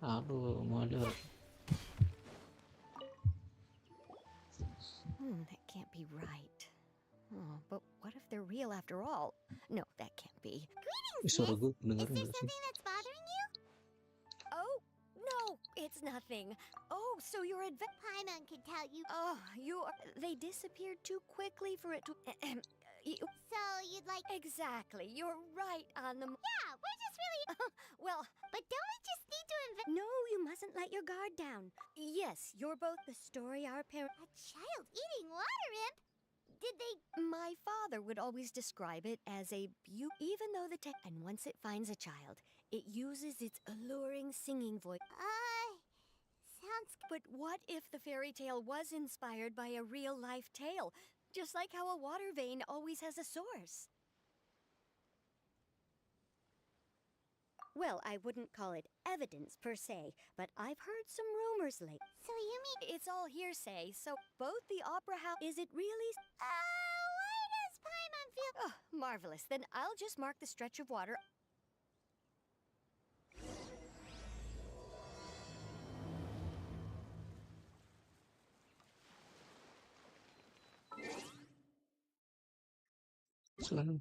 Aduh, model. That can't be right. Oh, but what if they're real after all? No, that can't be. Ih, Greetings, suara miss. gue Is kedengeran there nggak sih? something that's bothering you? Oh, no, it's nothing. Oh, so you're Paimon can tell you. Oh, you are. They disappeared too quickly for it to. So you'd like. Exactly. You're right on the. Yeah, we're just really. Well, But don't we just need to invent no, you mustn't let your guard down. Yes, you're both the story our parents. a child eating water imp? Did they? My father would always describe it as a even though and once it finds a child, it uses its alluring singing voice. Sounds. But what if the fairy tale was inspired by a real life tale? Just like how a water vein always has a source. Well, I wouldn't call it evidence per se, but I've heard some rumors lately. So you mean? It's all hearsay, so both the opera house. Is it really? Why does Paimon feel? Oh, marvelous. Then I'll just mark the stretch of water. Selalu.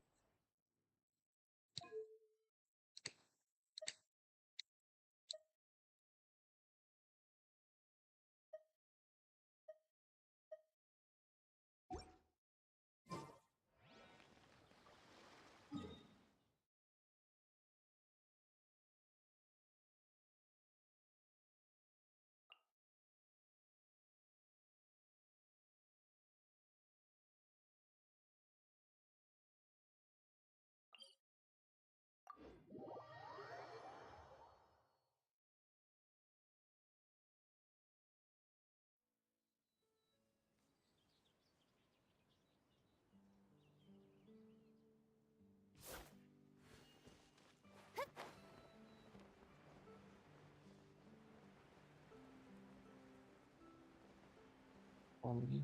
Omni.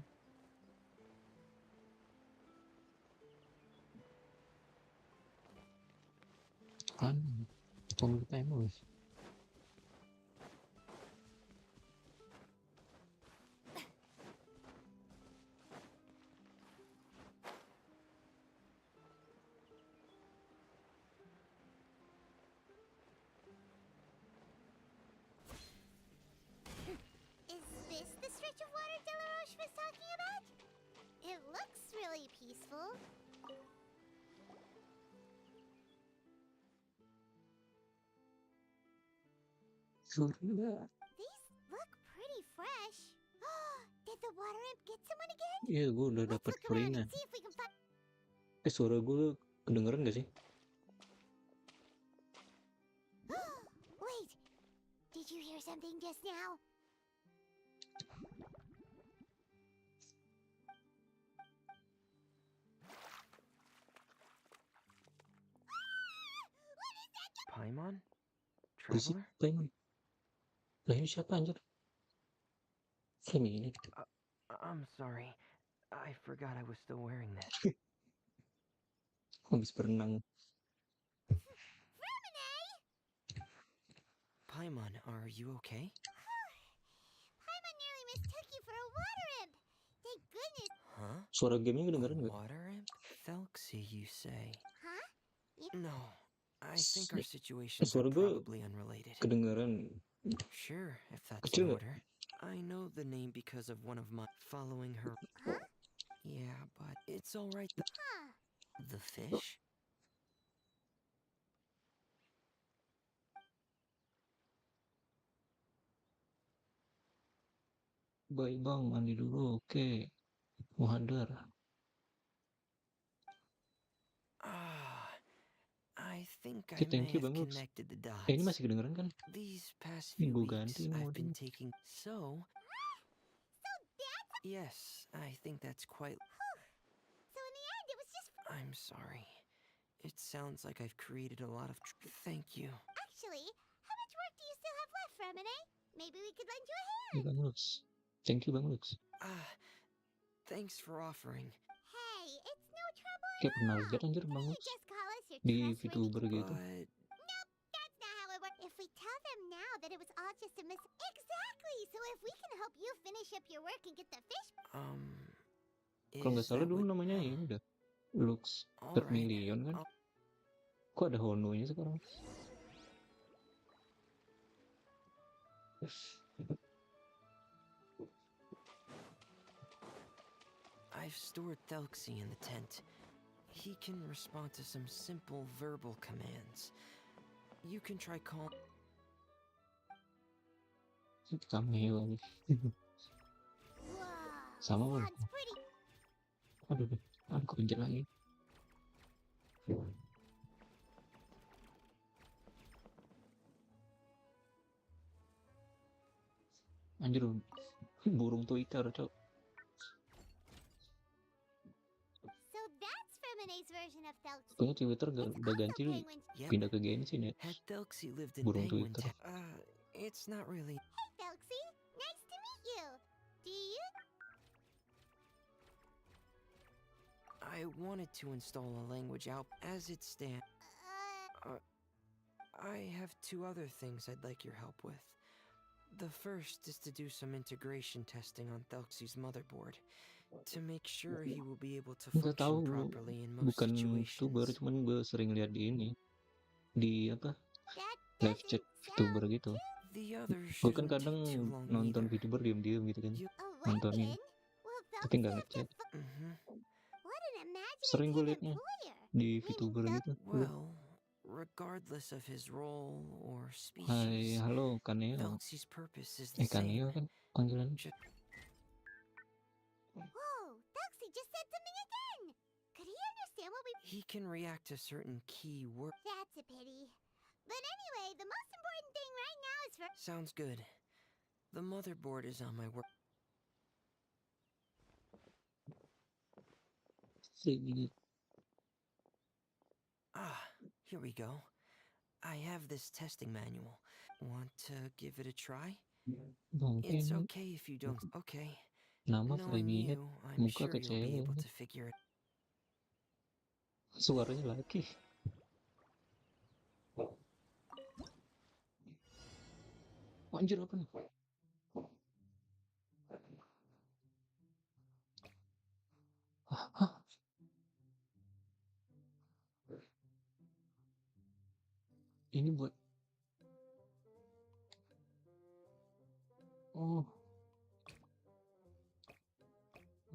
Kan, Omni Timeless. Is this the stretch of water Delaroche was talking about? It looks really peaceful. Surya. These look pretty fresh. Did the water imp get someone again? Iya, gue udah Let's dapet look around Corina. and see if we can find. Suara gue kedengeran gak sih? Wait, did you hear something just now? Paimon? Berisik, Traveler? Paimon. Lah ini siapa anjir? Ini ini. I'm sorry. I forgot I was still wearing this. Habis berenang. Paimon, are you okay? Paimon nearly mistook you for a water imp. Thank goodness. Huh? Suara gamenya kedengeran gak? Water imp? Felxy, you say? Huh? No. I think our situations are Suara gue probably unrelated. kedengeran Sure, if that's kecil in gak? order. I know the name because of one of my following her. Huh? Yeah, but it's all right. Huh. The fish? Baik bang, mandi dulu. Oke. Muhadar. I think Oke, I thank may you have bang Lux. connected the Ini dots. masih kedengeran kan? These past Ini few gue weeks, ganti I've been modenya. taking. So, So that's. yes, I think that's quite. So in the end, it was just. I'm sorry. It sounds like I've created a lot of. Thank you. Actually, how much work do you still have left, Remine? Maybe we could lend you a hand. Ini bang Lux. Thank you bang Lux. Thanks for offering. Hey, it's no trouble Kayak at pernah all. lihat anjir bang You Lux just call us your di trustworthy. VTuber gitu. But Nope, that's not how it works. If we tell them now that it was all you finish up your work and get the fish. Kalau nggak Is salah that dulu what... namanya ini udah Lux All right. Vermilion kan. Kok ada Hononya sekarang? I've stored Thelxie in the tent. He can respond to some simple verbal commands. You can try calling. Cameo lagi. Whoa, Sama loh. sounds pretty. Aduh, aku kejar lagi. Anjir, burung Twitter, cok. So that's Ferminae's version of Thelxie. Kayaknya Twitter It's udah also ganti Penguin. Yep. pindah ke Genshin ya. Had Thelxie lived in Burung Penguin Twitter. Town. It's not really. Hey, Thelxie. Nice to meet you. Do you? I wanted to install a language out as it stands. I have two other things I'd like your help with. The first is to do some integration testing on Thelxie's motherboard to make sure he will be able to Nggak tahu, function properly in most bukan YouTuber, situations. cuman gue sering lihat di ini, di apa, That live chat doesn't YouTuber sound gitu. The other Gue kan shouldn't kadang take too long nonton either. YouTuber diem-diem gitu kan, You- a nontonin, weapon? Will tapi nggak Thelxie have to ngechat. Mhm. What an Sering gue imaginative liatnya employer. di Meaning VTuber Thel- gitu. Well, regardless of his role or Hai, species, halo Kaneo. Thelxie's purpose is the Kaneo same. kan panggilan. Whoa, Thelxie just said something again. Could he understand what we... He can react to certain key words. That's a pity. But anyway, the most important thing right now is for... Sounds good. The motherboard is on my work. Here we go. I have this testing manual. Want to give it a try? It's Mungkin okay if you don't. Okay. nama Knowing Freddie you, I'm muka sure ke you'll be able cewek, to figure it. suaranya laki. Anjir apa nih? Hah? Ini buat oh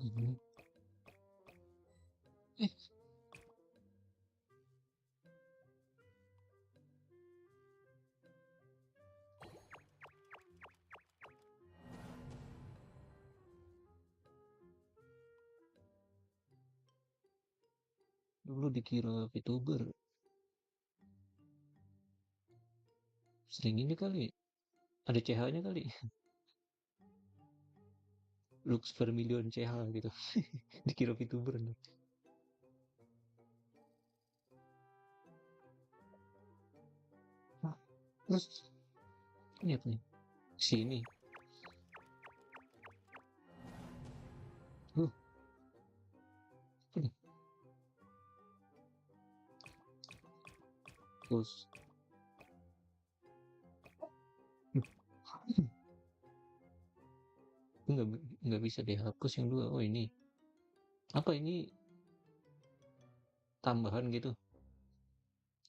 ini eh dulu dikira VTuber, sering ini kali, ada CH-nya kali, Lux Vermilion CH gitu. Dikira VTuber nih. Terus ini apa nih? Sini. Apa nih? Terus nggak bisa dihapus yang dua. Oh ini apa ini tambahan gitu?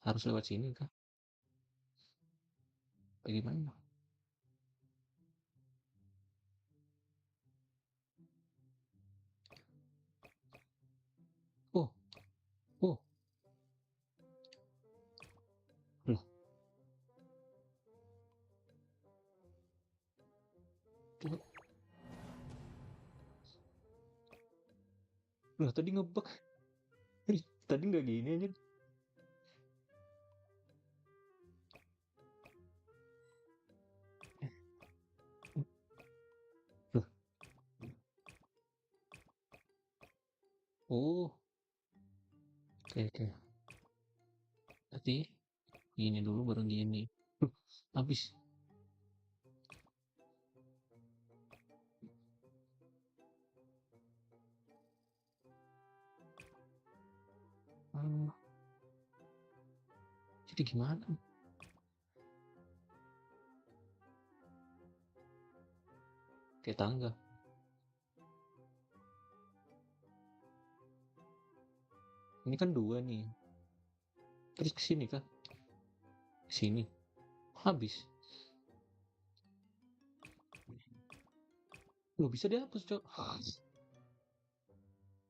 Harus lewat sini kah? Bagaimana? Oh, oh, loh, coba. Loh, tadi ngebug. Tadi nggak gini aja. Loh. Oh, oke. Berarti gini dulu baru gini. Habis. Jadi gimana? pakai tangga. Ini kan 2 nih. Terus ke sini kah? Ke sini. Habis. Loh, bisa dihapus, Cok.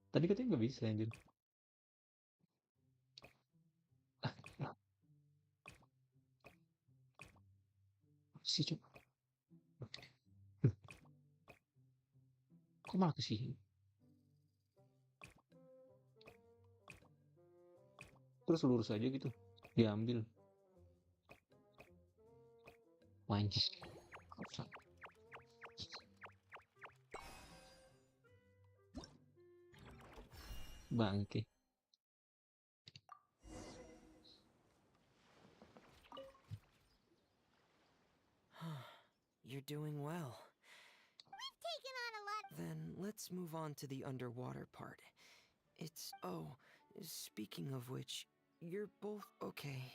Tadi katanya nggak bisa, anjir. Si, Cok. Kok malah ke sini? Terus lurus aja gitu. Diambil. Anjir. Bangke. You're doing well. We've taken on a lot. Then let's move on to the underwater part. It's... oh, speaking of which, you're both okay.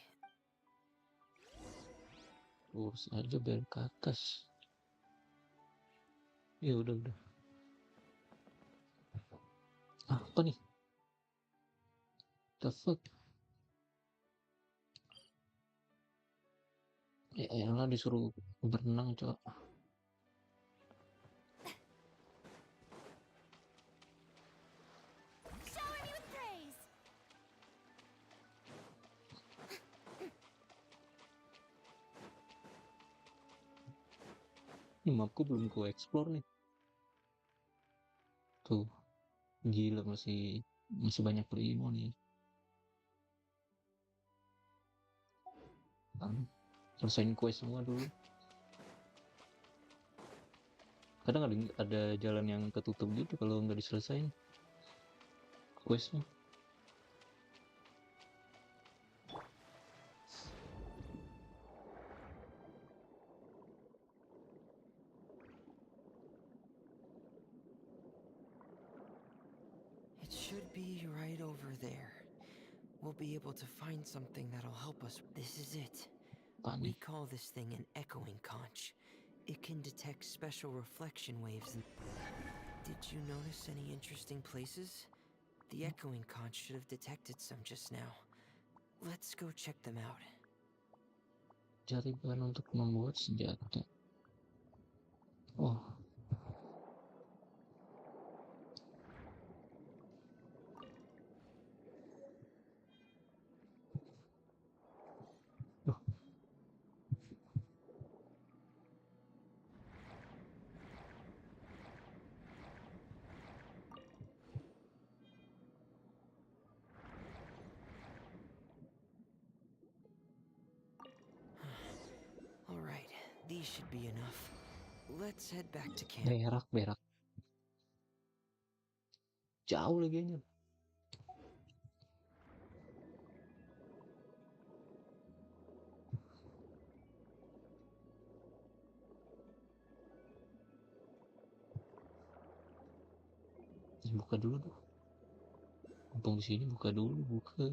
Lurus aja biar ke atas. Ya udah. Apa nih? The fuck? Ya elah, disuruh berenang, Cok. Shower me with praise. Ini mapku belum ku explore nih. Tuh, gila, masih banyak primo nih. Selesain quest semua dulu. Kadang ada jalan yang ketutup gitu kalau nggak diselesain questnya. It should be right over there. We'll be able to find something that'll help us. This is it. We call this thing an echoing conch. It can detect special reflection waves. Did you notice any interesting places? The echoing conch should have detected some just now. Let's go check them out. Cari bahan untuk membuat senjata. Oh. Alright, these should be enough. Let's head back to camp. Berak. Jauh lagi aja. Buka dulu tuh. Mumpung di sini buka dulu, buka.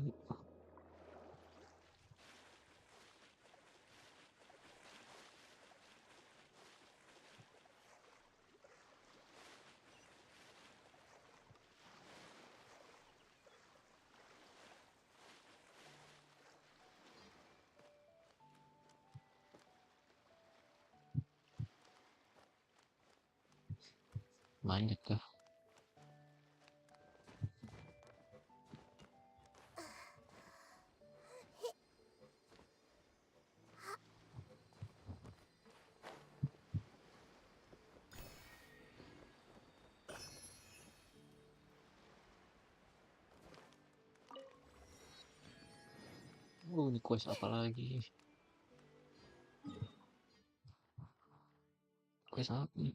Banyak kah? Oh, ini quest apa lagi? Quest apa nih?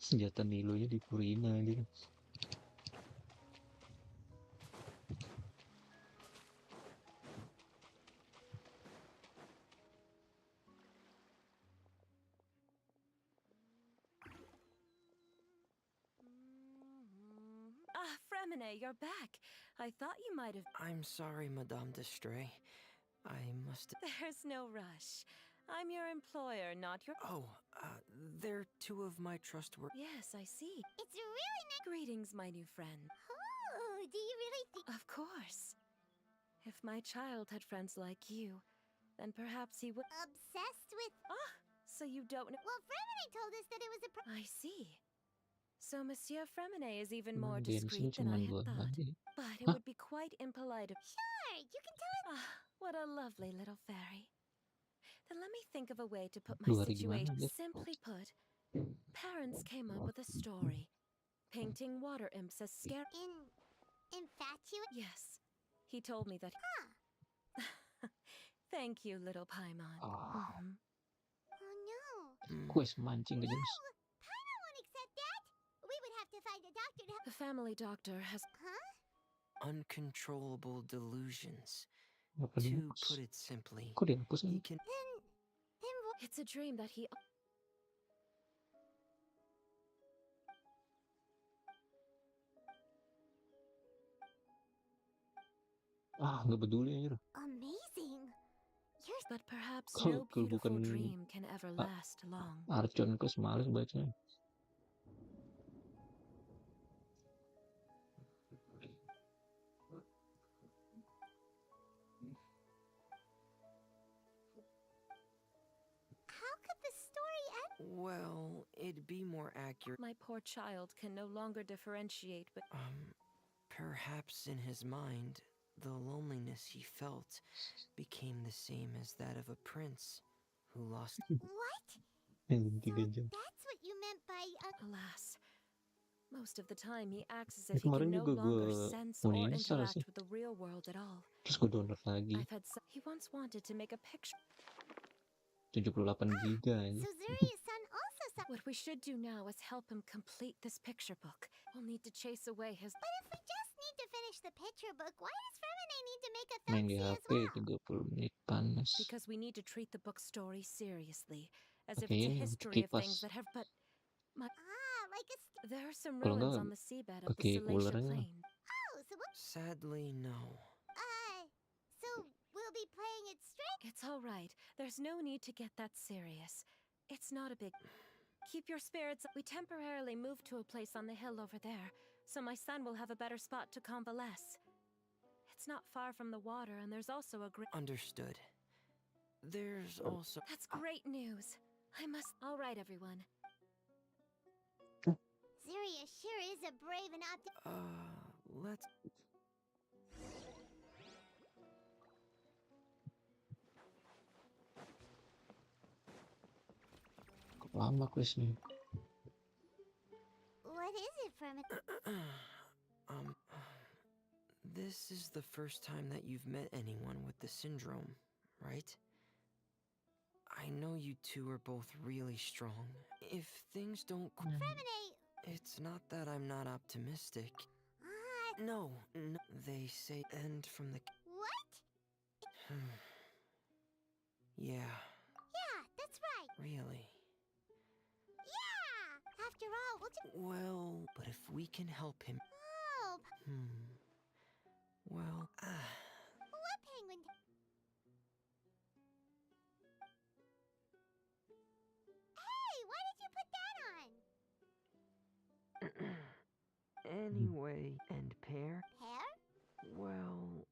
Senjata Nilonya di Purina aja kan. Ah, Fremine, you're back. I thought you might have. I'm sorry, Madame d'Estray. I must. There's no rush. I'm your employer, not your. Oh, they're two of my trustworthy. Yes, I see. It's really nice. Greetings, my new friend. Oh, do you really think? Of course. If my child had friends like you, then perhaps he would. Obsessed with? Ah, so you don't know. Well, Fremine told us that it was a. I see. So Monsieur Fremine is even more Genshin discreet than I cuma had 2 thought. kali. But it Hah? would be quite impolite of. Sure, you can tell us. Ah, what a lovely little fairy. Then let me think of a way to put 2 my hari gimana situation. dia? Simply put, parents came up with a story, painting water imps as scary. Infatuate? Yes, he told me that. Thank you, little Paimon. Ah, Mhm. Oh no. quest mancing ke jenis. Paimon won't accept that. We would have to find a doctor to help. The family doctor has. Huh? Uncontrollable delusions. Apa To dihapus? put it simply, Kok dihapus he ini? can. Then what? It's a dream that he. Ah, nggak peduli anjir. Amazing. You're But perhaps Kalau no beautiful bukan dream can ever last long. Archon kos males bacanya. How could the story end? Well, it'd be more accurate. My poor child can no longer differentiate, but Perhaps in his mind, the loneliness he felt became the same as that of a prince who lost. What? Yang So 3 jam. that's what you meant by alas, most of the time he acts as Ya, if he can kemarin no juga longer gua sense mau or install interact sih. with the real world at all. Terus gue download lagi. I've had he once wanted to make a picture. 78 giga aja. So Zuria's-san also saw. What we should do now is help him complete this picture book. We'll need to chase away his. But if we just need to finish the picture book, why does Fremine need to make a Main di thumbsie as HP well? 30 menit panas. Because we need to treat the book story seriously, as if Pakai it's a ini history of kipas. things that have. But Like a. there are some Kalau ruins enggak on the seabed of the pakai Selesain coolernya. plain. Oh, so what? Sadly, no. So we'll be playing it straight. It's all right. There's no need to get that serious. It's not a big. Keep your spirits up. We temporarily moved to a place on the hill over there, so my son will have a better spot to convalesce. It's not far from the water, and there's also a great. Understood. There's also. That's great news. I must. All right, everyone. Zuria sure is a brave and Let's. Lama questnya. What is it, Fremine? This is the first time that you've met anyone with the syndrome, right? I know you two are both really strong. If things don't. Fremine! It's not that I'm not optimistic. No, they say end from the. What? Yeah, Yeah, that's right. really. Yeah! After all, we'll just. Well, but if we can help him. Oh, Well, what penguin? Hey, why did you put that on? anyway, and pear? Hair? Well,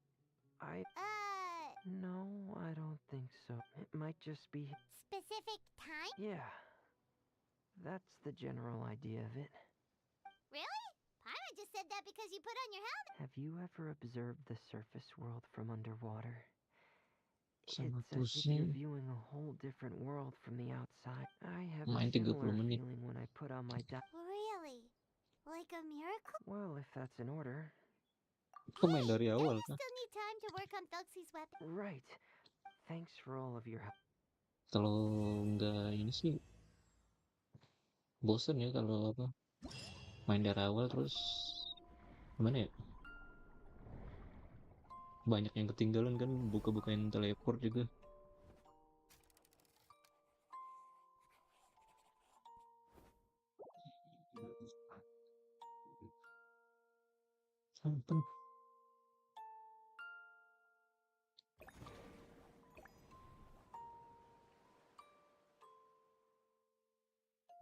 no, I don't think so. It might just be. Specific time? Yeah, that's the general idea of it. Really? Paimon just said that because you put on your helmet. Have you ever observed the surface world from underwater? Sama It's as if you're pusing. viewing a whole different world from the outside. I have a Main 30 similar menit. feeling when I put on my Really? Like a miracle? Well, if that's in order. Kok main dari Don't awal you kan? still need time to work on Thugsie's weapon? Right. Thanks for all of your help. Kalau nggak ini sih bosen ya kalau apa main dari awal terus gimana ya, banyak yang ketinggalan kan, buka-bukain teleport juga. Sampai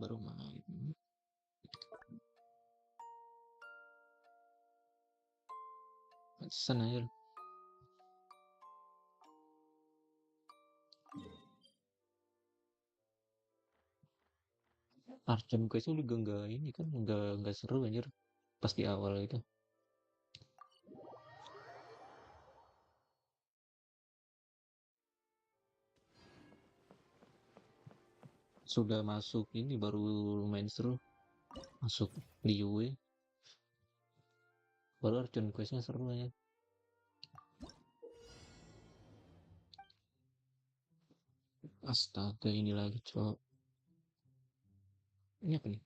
baru main. Pantesan aja. Archon Quest juga nggak ini kan, nggak seru anjir pas di awal itu. Sudah masuk ini baru lumayan seru, masuk Liyue baru Archon Questnya seru aja. Astaga, ini lagi cok, ini apa nih?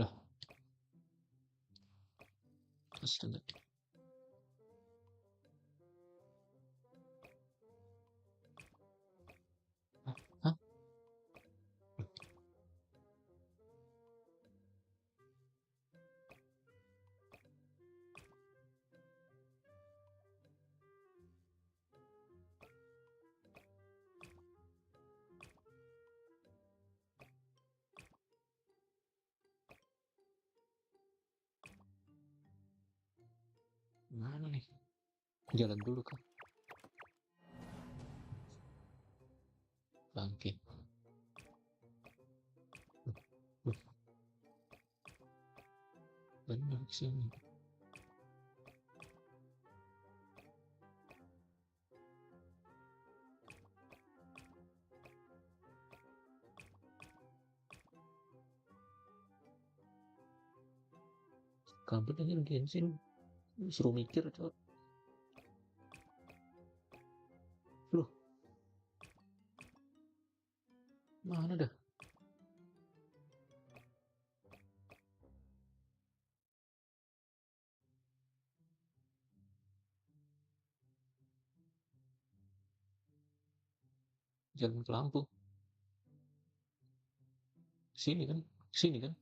Lah, astaga. Hah? Mana nih? Jalan dulu kan. Bangke. Benar sini. Kampret aja Genshin, suruh mikir cok. Loh, mana dah? Jalan ke lampu. Sini kan? Sini kan?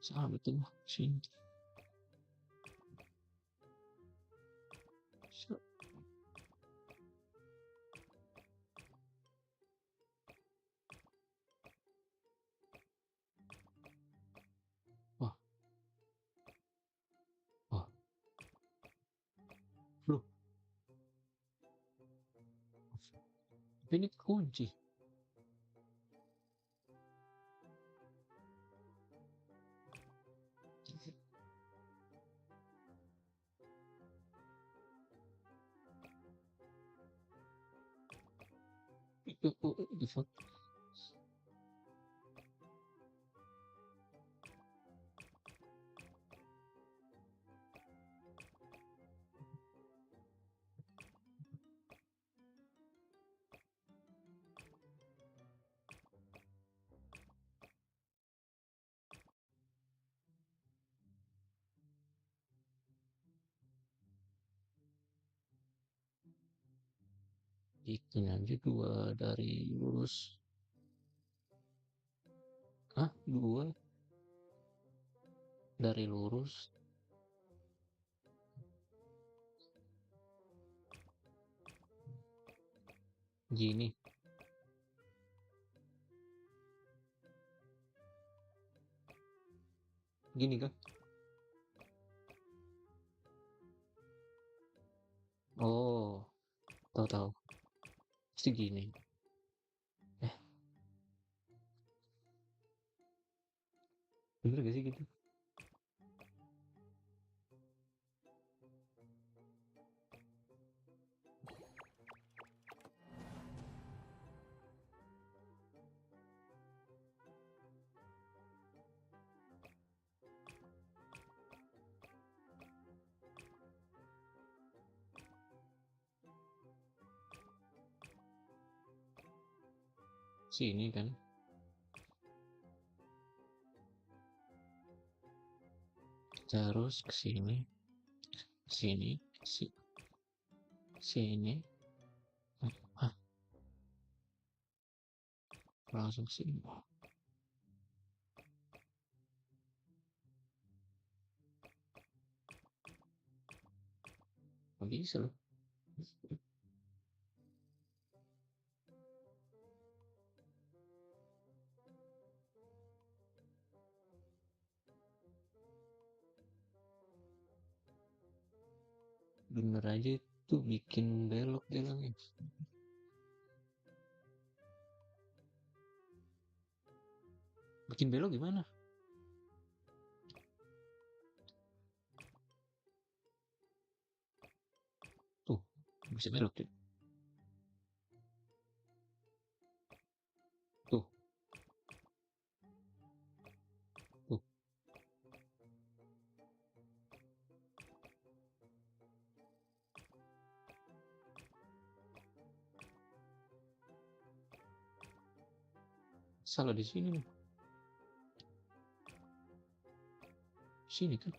Salah betul sini. Wah, wah, loh, ini kunci. The fuck? Bikin aja dua dari lurus. Hah? Dua dari lurus. Gini. Gini kan? Oh, tahu-tahu. Pasti gini. Eh, bener gak sih gitu? Sini kan. Terus ke sini. Sini. Sini. Hah, langsung sini. Nggak bisa loh. Bener aja itu bikin belok jalannya. Bikin belok gimana? Tuh, bisa belok tuh. Tuh. Tuh. Salah di sini nih. Sini kan.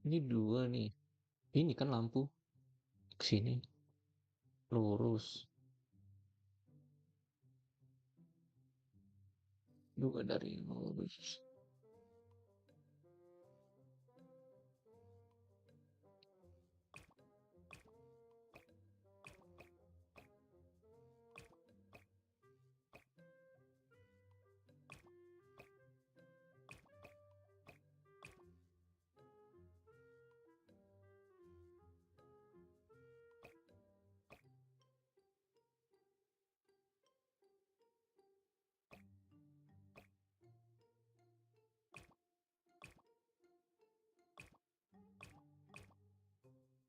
Ini dua nih. Ini kan lampu. Ke sini. Lurus. Dua dari lurus.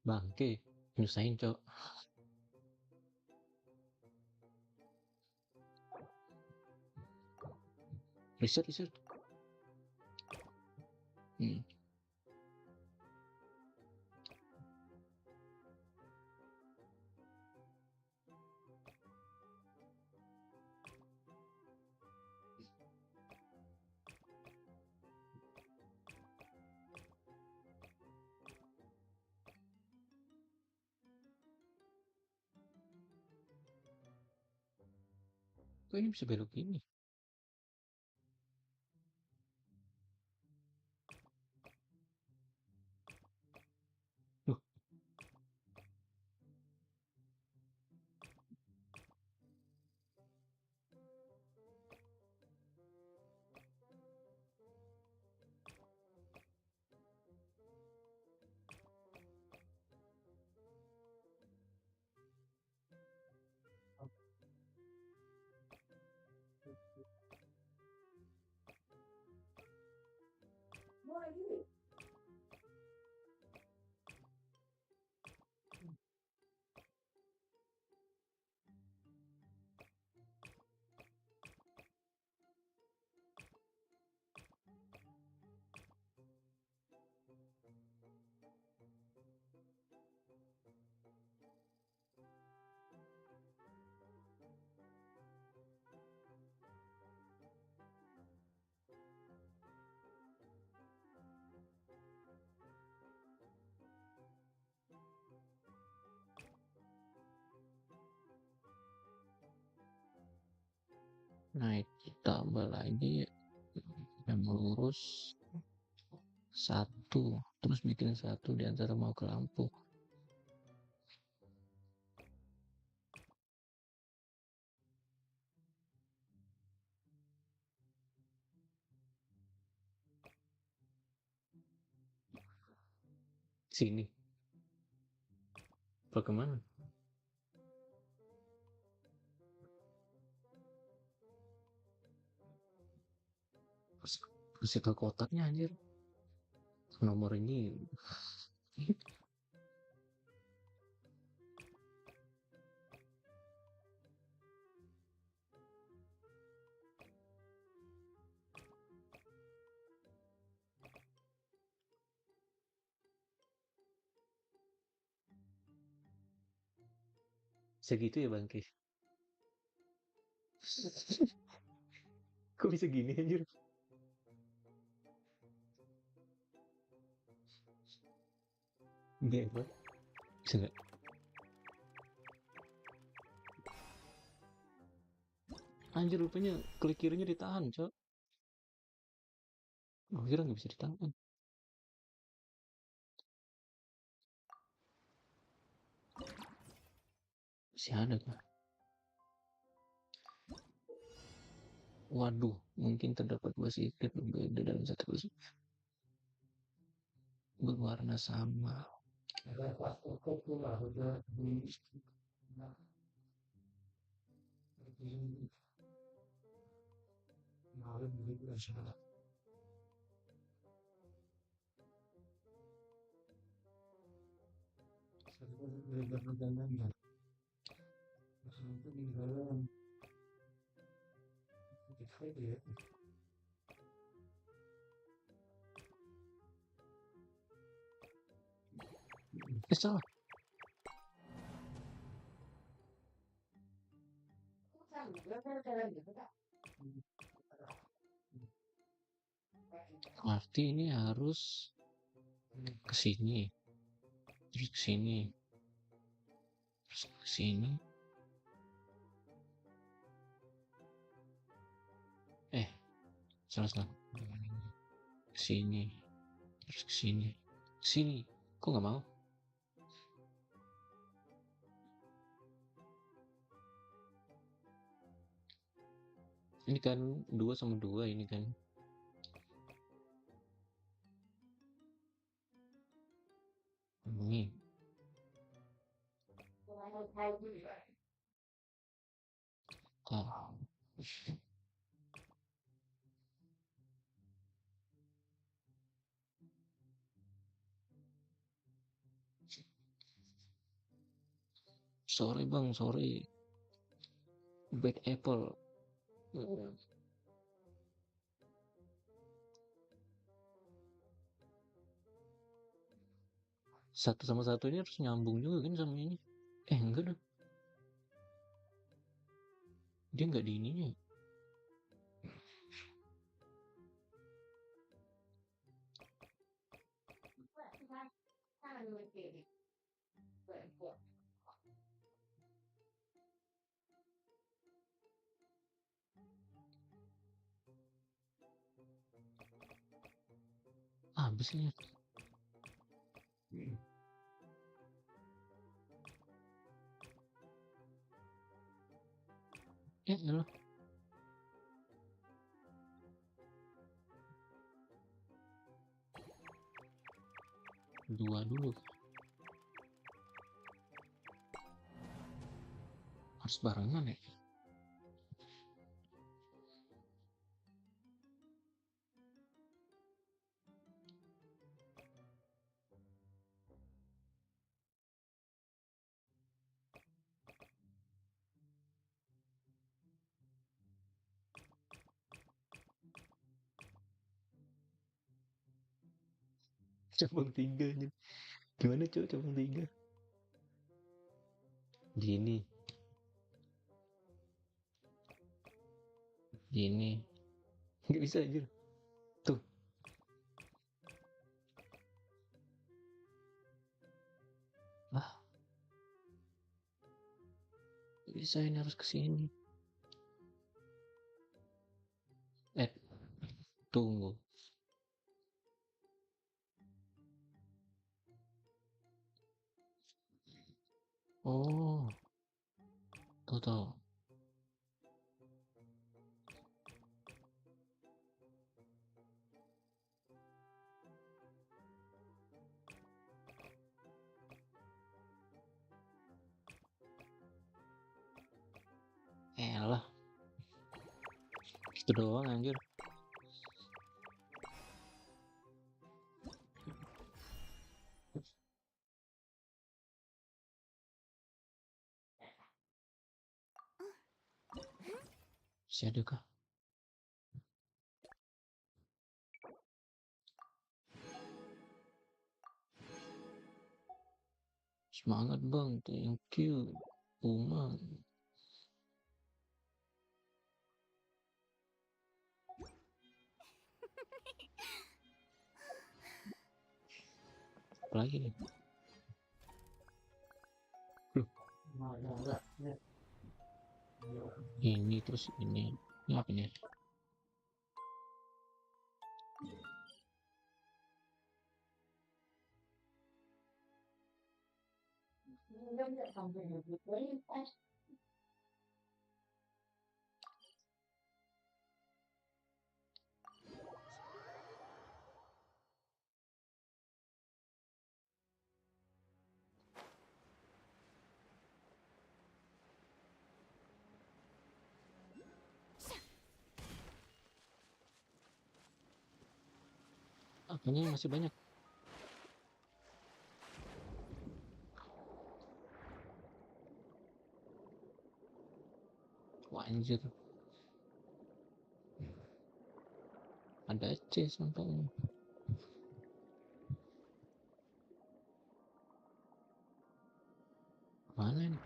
Bangke. Nyusahin, Cok. Riset. Hmm. Kok ini bisa belok gini? Loh, naik tambah lagi yang lurus satu, terus bikin satu di antara mau ke lampu. Sini. Bagaimana? Kasih ke kotaknya anjir. Nomor ini Segitu ya bangke. Kok bisa gini anjir? Enggak, bisa nggak? Anjir rupanya klik kirinya ditahan, cok. Gue kira nggak bisa ditahan. Masih ada kah? Waduh, mungkin terdapat dua secret berbeda dalam satu kosong. Berwarna sama. Salah. Berarti ini harus ke sini, terus ke sini, terus ke sini. Salah. Ke sini, terus ke sini. Sini. Kok nggak mau? Ini kan 2 sama 2 ini kan. Ini. Oh. Sorry bang, sorry. Bad apple. Satu sama satu ini harus nyambung juga kan sama ini. Enggak dong. Dia nggak di ininya. Habisnya. Elah. Dua dulu. Harus barengan ya. Cabang 3 nih. Gimana cok cabang 3? Gini. Gini. Nggak bisa aja. Tuh. Lah. Nggak bisa, ini harus ke sini. Tunggu. Oh. Tahu. Elah. Itu doang anjir. Masih ada kah? Semangat bang, thank you. Uma. Apa lagi nih? Ini terus ini apa nih? Apanya masih banyak. Wah, anjir. Ada C sampainya. Mana nih?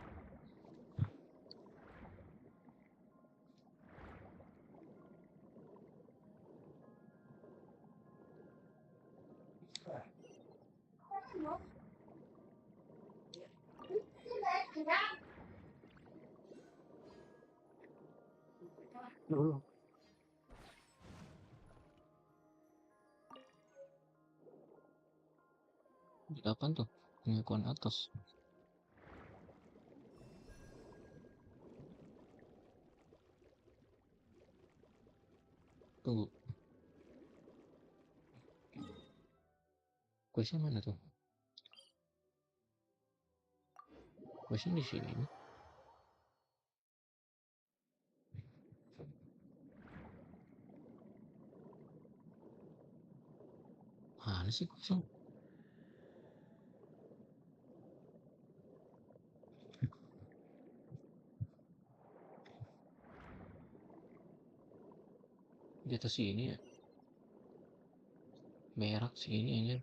Dulu. Di kapan tuh? Pengakuan atas. Tunggu. Questnya mana tuh? Questnya di sini. Mana sih questnya? Di atas sini ya? Berak sini anjir.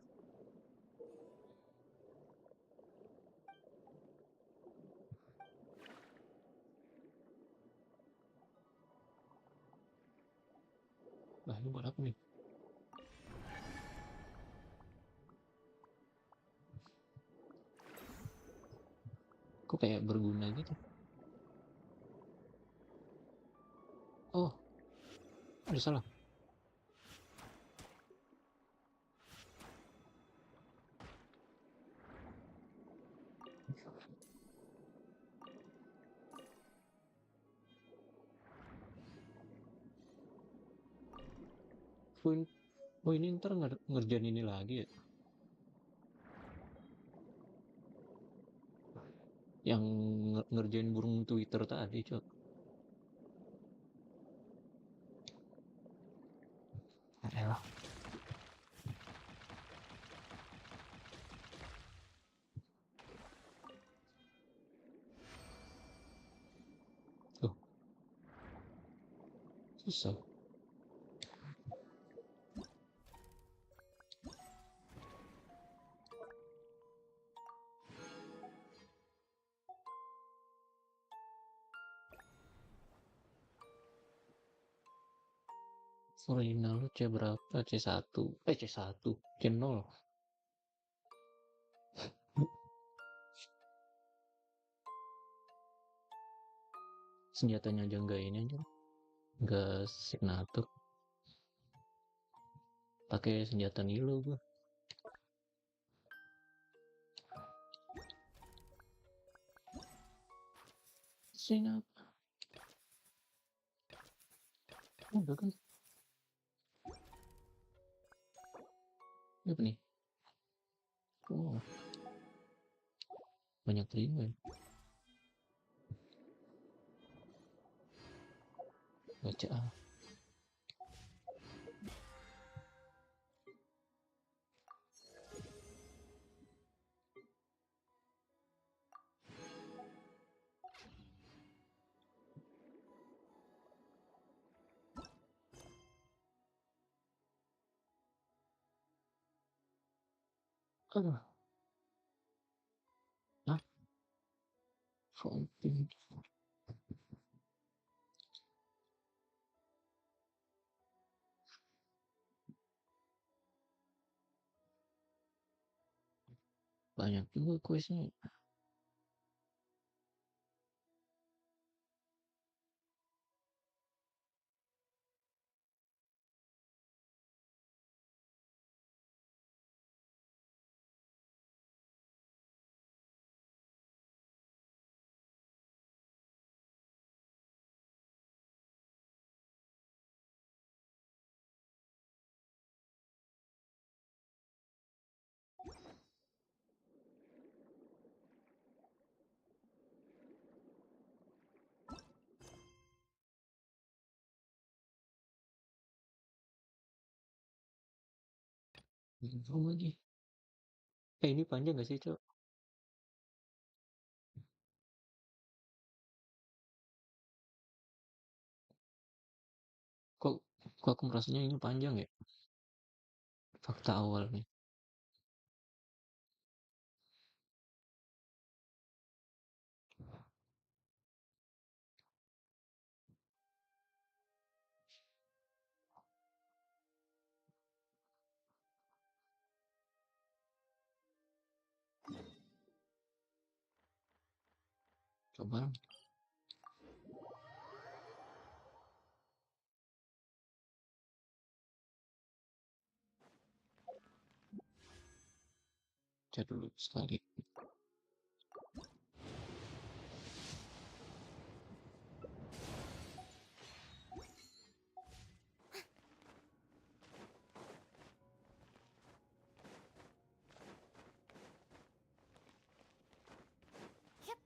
Lah, ini buat apa nih? Kok kayak berguna gitu? Oh, ada salah. Oh, ini ntar ngerjain ini lagi ya? Yang ngerjain burung Twitter tadi, cok. Elah. Tuh, susah. Original lu C berapa? C1. C1. C0. Senjatanya aja enggak ini aja. Enggak signature. Pakai senjata Nilo gua. Sini apa? Udah kan? Apa nih? Oh, banyak terima ya. Baca ah. Aduh. Hah? Fontaine. Banyak juga questnya. Belum lagi. Ini panjang gak sih, Cok? Kok, kok aku merasanya ini panjang ya? Fakta awal nih. Coba. Cek dulu sekali. Yep.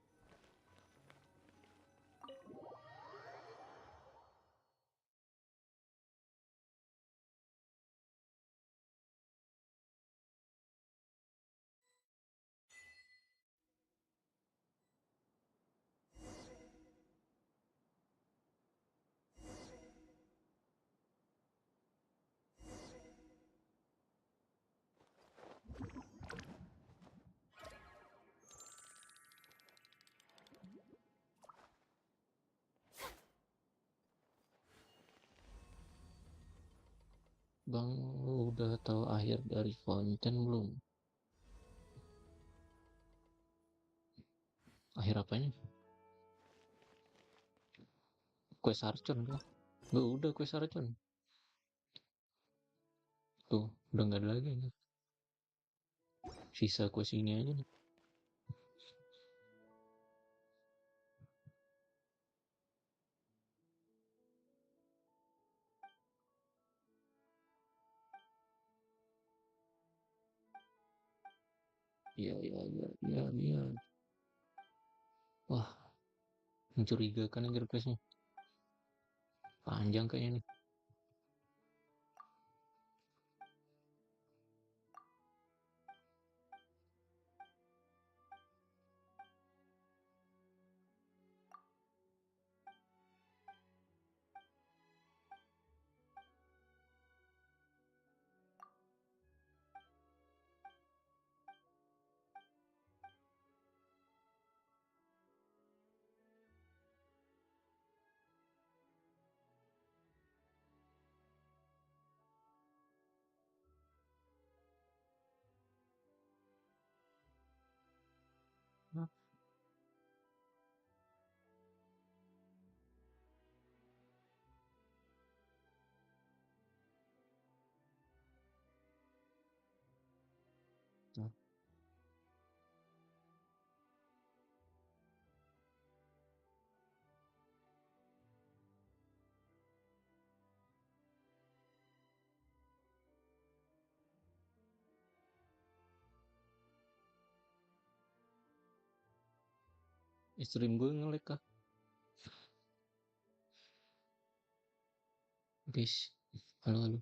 Bang, lu udah tahu akhir dari Fontaine belum? Akhir apanya? Quest Archon kan? Gak udah quest Archon. Tuh, udah gak ada lagi nih. Sisa quest ini aja nih. Iya. Wah, mencurigakan aja questnya. Panjang kayaknya nih. Nah, nah. Stream gue nge-lag kah? Guys, halo.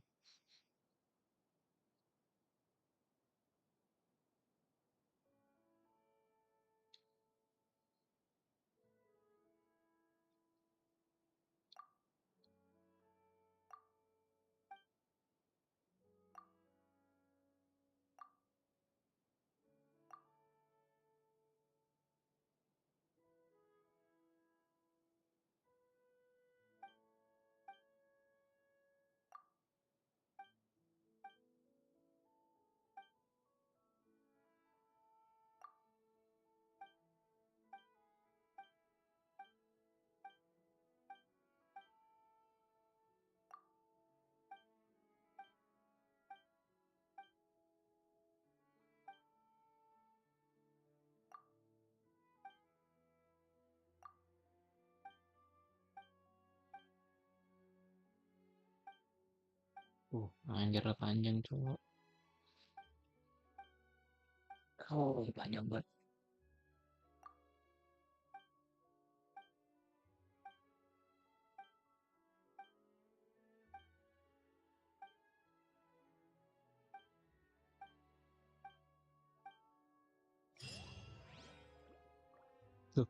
Anjir panjang cowok. Panjang banget. Tuh.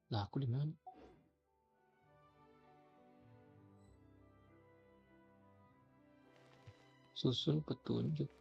Lah aku di mana? Susun petunjuk.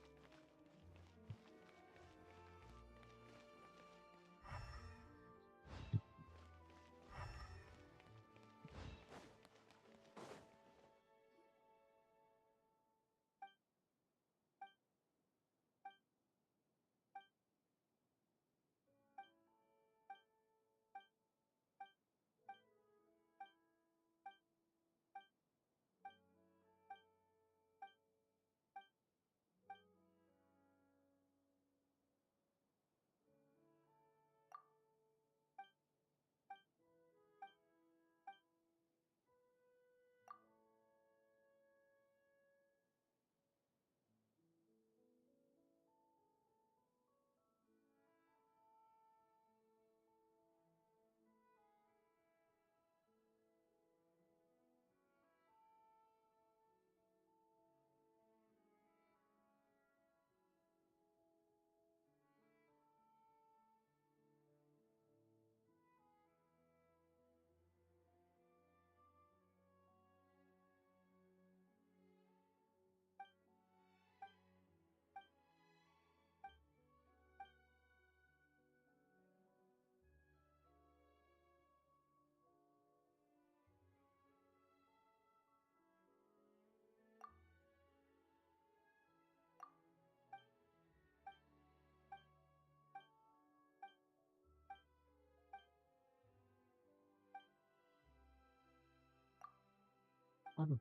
Aduh.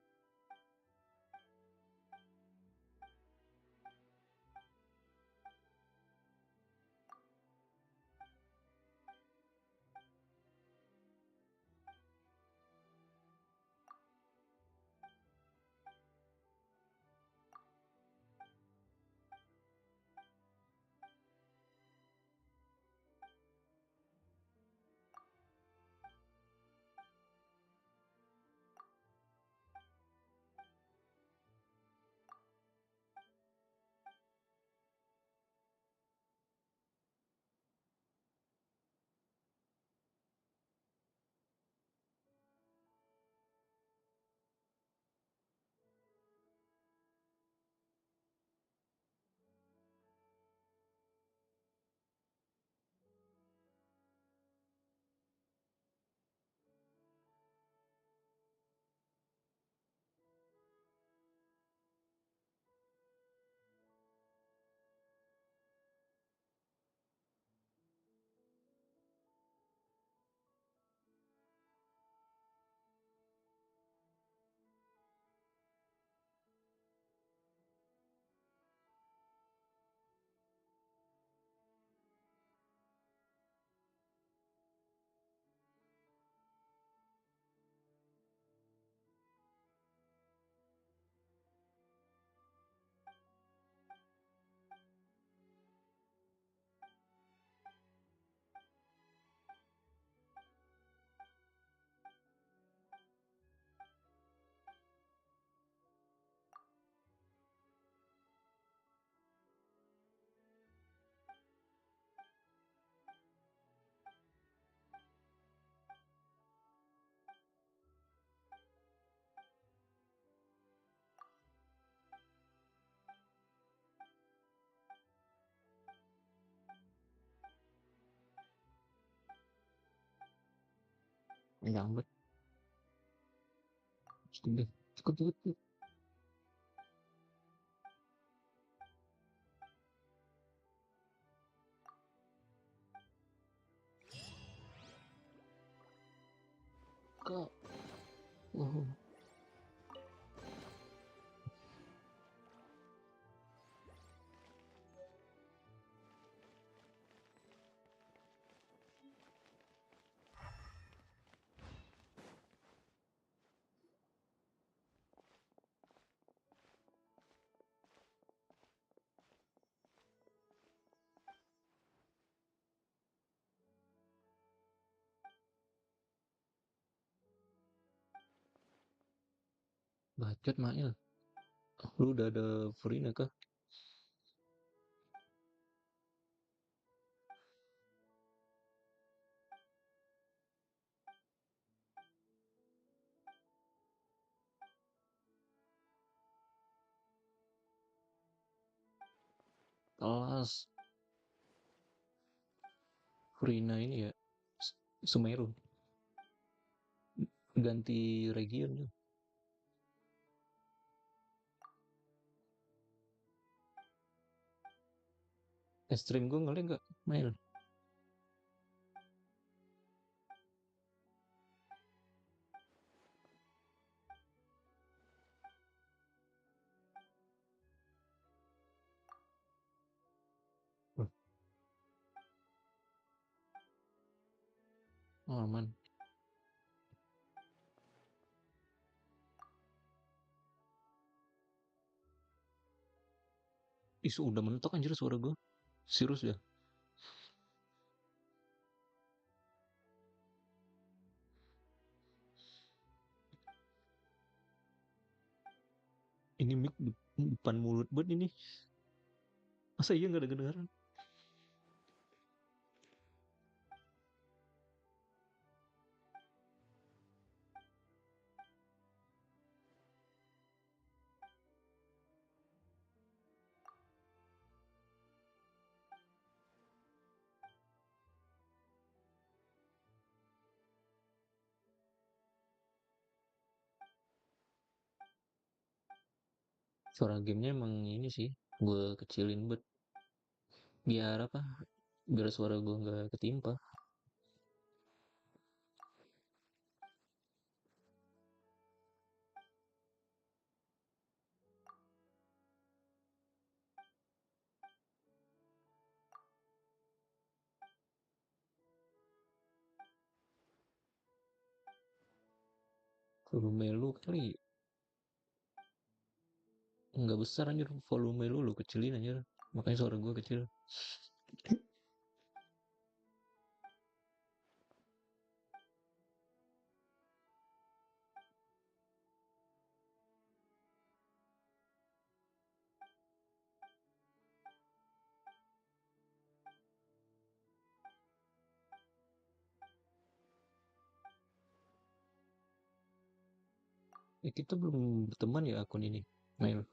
Nyambut. Cukup, cukup. Kok, Bacot Mail. Lu udah ada Furina kah? Kelas Furina ini ya Semeru. Ganti region ya. Stream gue ngelag gak? Mail. Oh, aman. Isu udah mentok anjir suara gue. Serius ya. Ini mic depan mulut buat ini. Masa iya gak ada kedengaran? Suara gamenya emang ini sih. Gue kecilin buat biar apa? Biar suara gue gak ketimpa. Volume lu kali nggak besar anjir, volume lu kecilin anjir, makanya suara gue kecil. Kita belum berteman ya akun ini, mail.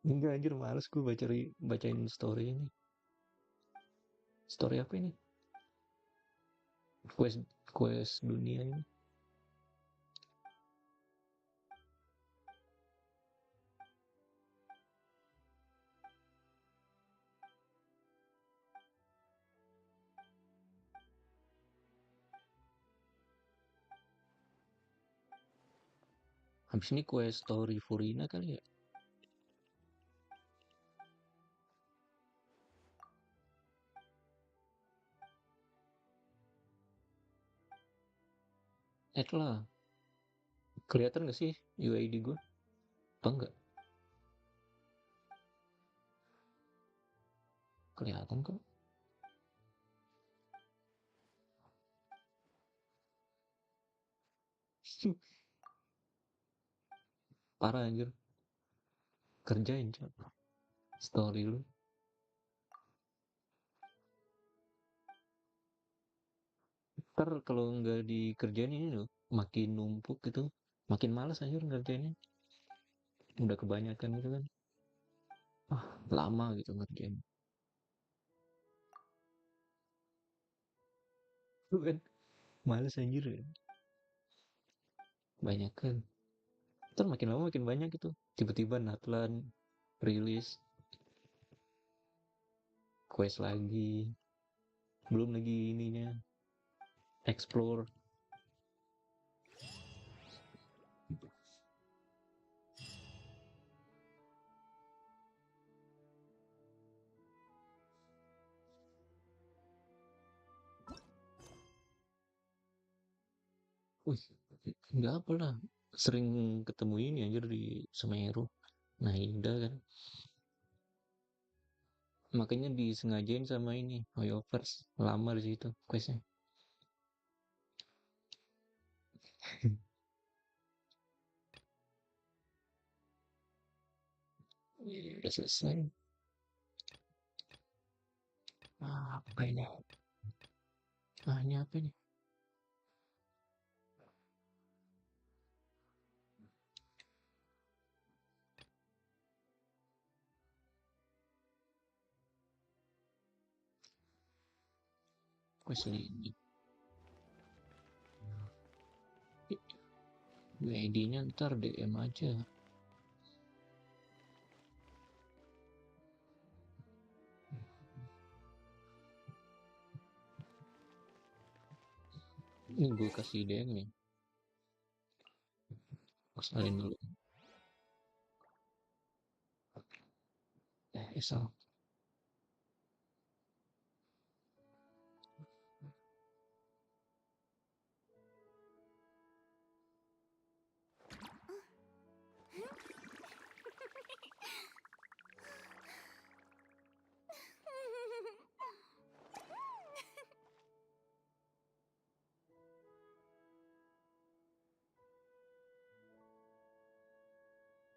Enggak anjir, males gue bacain story ini. Story apa ini? Quest dunia ini. Habis ini quest story Furina kali ya. Lah, kelihatan gak sih UID gue? Apa enggak? Kelihatan kok. Parah anjir. Kerjain coba story lu. Ntar kalau nggak dikerjain ini loh, makin numpuk gitu, makin malas anjir ngerjainnya. Udah kebanyakan gitu kan. Ah, lama gitu ngerjain. Lu kan males anjir ya. Banyak kan. Ntar makin lama makin banyak gitu. Tiba-tiba Natlan rilis quest lagi. Belum lagi ininya explore. Wih, nggak apa lah. Sering ketemu ini anjir di Semeru. Nah, Indah kan. Makanya disengajain sama ini Hoyoverse lama di situ questnya. Udah selesai. Apa ini? Ini apa ini? Quest ini. ID-nya ntar DM aja. Ini gue kasih DM nih. Salin dulu. Esal.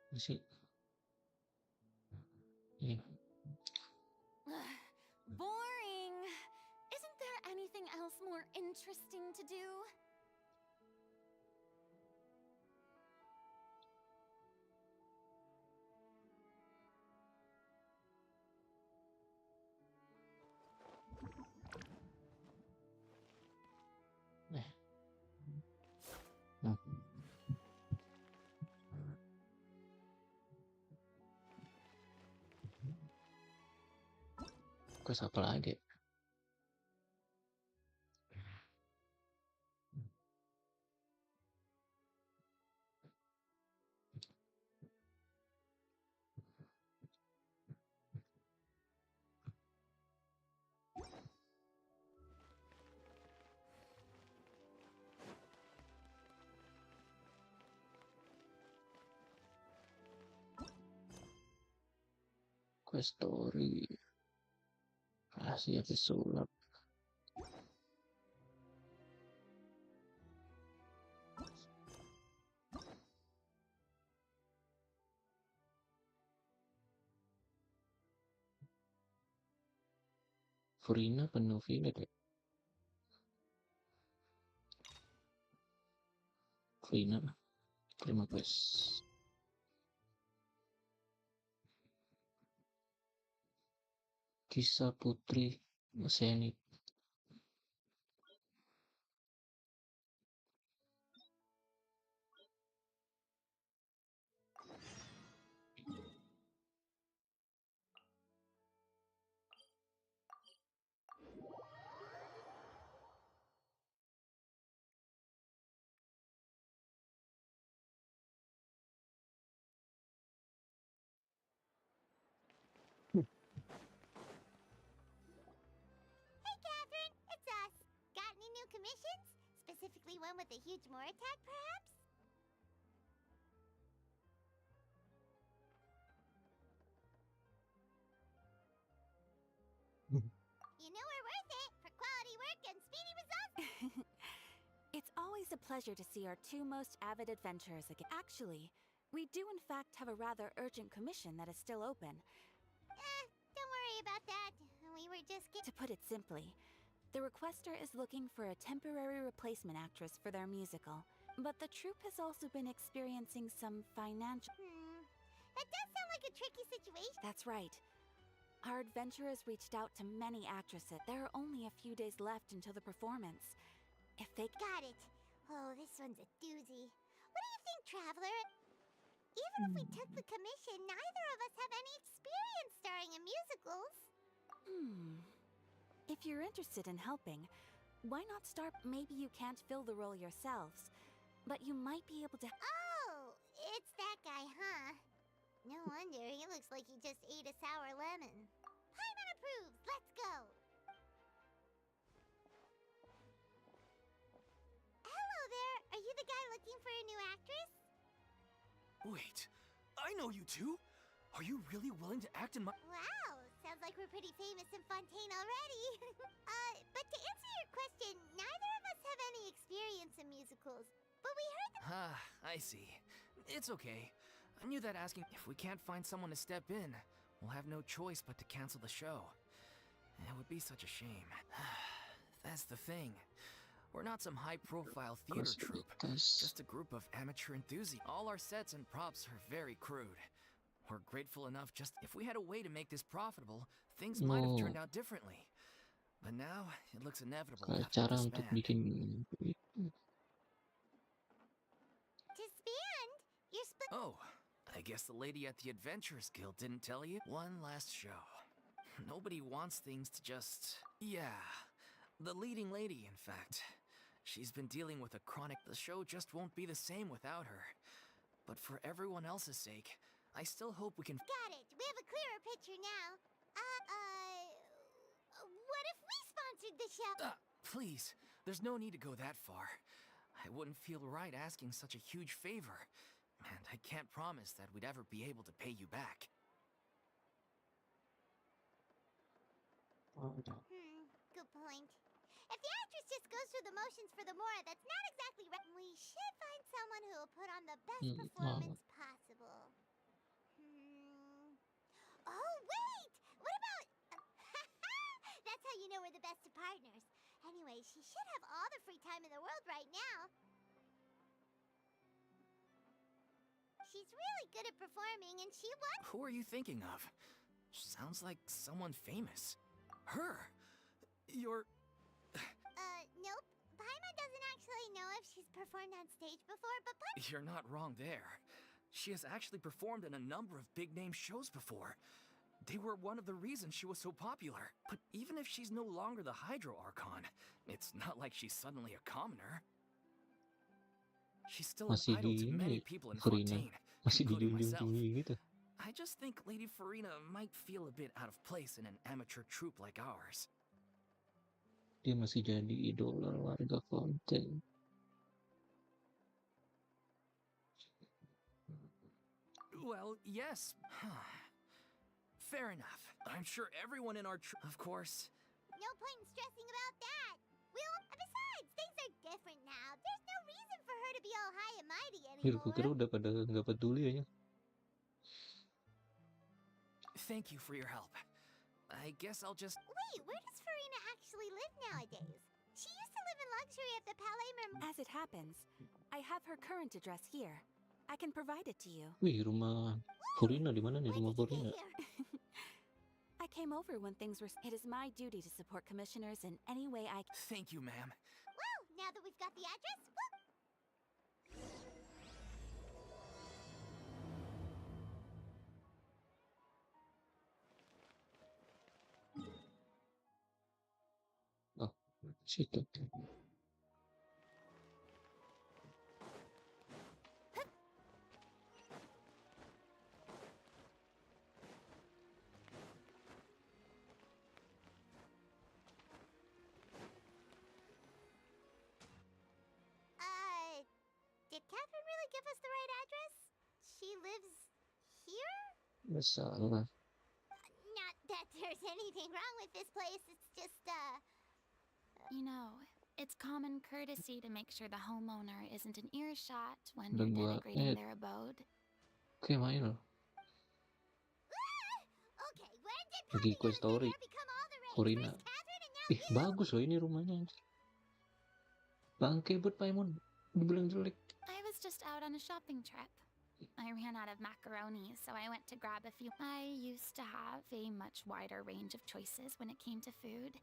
Masih. Ini. Boring. Isn't there anything else more interesting to do? Nah. Quest apa lagi? Quest story. Rahasia pesulap. Furina penuh village ya? Furina. Terima quest. Kisah Putri Mesenit. Hey, Catherine, it's us. Got any new commissions? Specifically one with a huge more attack, perhaps? You know we're worth it for quality work and speedy results. It's always a pleasure to see our two most avid adventurers again. Actually, we do in fact have a rather urgent commission that is still open. Don't worry about that. We were just To put it simply, the requester is looking for a temporary replacement actress for their musical. But the troupe has also been experiencing some financial... That does sound like a tricky situation. That's right. Our adventurers reached out to many actresses. There are only a few days left until the performance. If they... Got it. Oh, this one's a doozy. What do you think, Traveler? Even if we took the commission, neither of us have any experience starring in musicals. If you're interested in helping, why not start... Maybe you can't fill the role yourselves, but you might be able to... Oh, it's that guy, huh? No wonder, he looks like he just ate a sour lemon. Hyman approves, let's go! Hello there, are you the guy looking for a new actress? Wait, I know you two! Are you really willing to act in my— Wow, sounds sounds like we're pretty famous in Fontaine already. But to answer your question, neither of us have any experience in musicals. But we heard that. Ah, I see. It's okay. I knew that asking if we can't find someone to step in, we'll have no choice but to cancel the show. It would be such a shame. That's the thing. We're not some high-profile theater troupe, just a group of amateur enthusiasts. All our sets and props are very crude. We're grateful enough just if we had a way to make this profitable, things might have turned out differently. But now, it looks inevitable we'll have to Cara untuk disband. bikin Disband? You're split. Oh, I guess the lady at the Adventurers Guild didn't tell you? One last show. Nobody wants things to just... Yeah, the leading lady, in fact. She's been dealing with a chronic... The show just won't be the same without her. But for everyone else's sake, I still hope we can... Got it. We have a clearer picture now. What if we sponsored the show? Please, there's no need to go that far. I wouldn't feel right asking such a huge favor. And I can't promise that we'd ever be able to pay you back. Good point. If the actress just goes through the motions for the Mora, that's not exactly right. We should find someone who will put on the best performance possible. Oh, wait! What about... That's how you know we're the best of partners. Anyway, she should have all the free time in the world right now. She's really good at performing, and she was... Who are you thinking of? Sounds like someone famous. Her! You're... Nope. Paimon doesn't actually know if she's performed on stage before, but... You're not wrong there. She has actually performed in a number of big-name shows before. They were one of the reasons she was so popular. But even if she's no longer the Hydro Archon, it's not like she's suddenly a commoner. She's still an masih idol di to ini many people in Farina, Fontaine, masih including myself. dijunjung-junjungi gitu. I just think Lady Farina might feel a bit out of place in an amateur troupe like ours. Dia masih jadi idola warga Fontaine. Well, yes. Fair enough. I'm sure everyone in our of course. No point in stressing about that. Besides, things are different now. There's no reason for her to be all high and mighty Gue kira anymore. udah pada nggak peduli aja. Thank you for your help. I guess I'll just... Wait, where does Farina actually live nowadays? She used to live in luxury at the Palais As it happens, I have her current address here. I can provide it to you. Wih, rumah Farina di mana nih rumah Farina? I came over when things were... It is my duty to support commissioners in any way I can. Thank you, ma'am. Well, now that we've got the address, Oh, situ. did Catherine really give us the right address? She lives here? Masalah. Not that there's anything wrong with this place, it's just, You know, it's common courtesy to make sure the homeowner isn't in earshot when Udah you're gua denigrating their abode. Oke, main loh. Okay, when did Pergi popping Quest out of Story. thin air become all the rage? Farina. First Catherine and now Ih, you? bagus loh ini rumahnya. Bangke buat Paimon. Dibilang jelek. I was just out on a shopping trip. I ran out of macaroni, so I went to grab a few. I used to have a much wider range of choices when it came to food.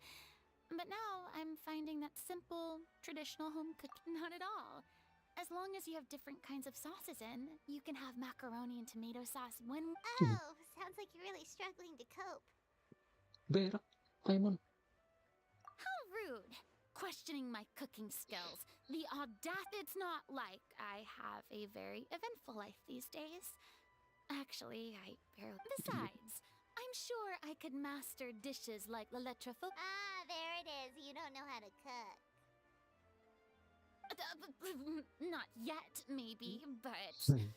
But now I'm finding that simple, traditional home cooking, not at all. As long as you have different kinds of sauces in, you can have macaroni and tomato sauce when... Oh, sounds like you're really struggling to cope. Berak, Paimon. How rude! Questioning my cooking skills. The audacity. It's not like I have a very eventful life these days. Actually, I barely. Besides, I'm sure I could master dishes like la lettre faux. Ah, there it is. You don't know how to cook. Not yet, maybe, but. Hmm.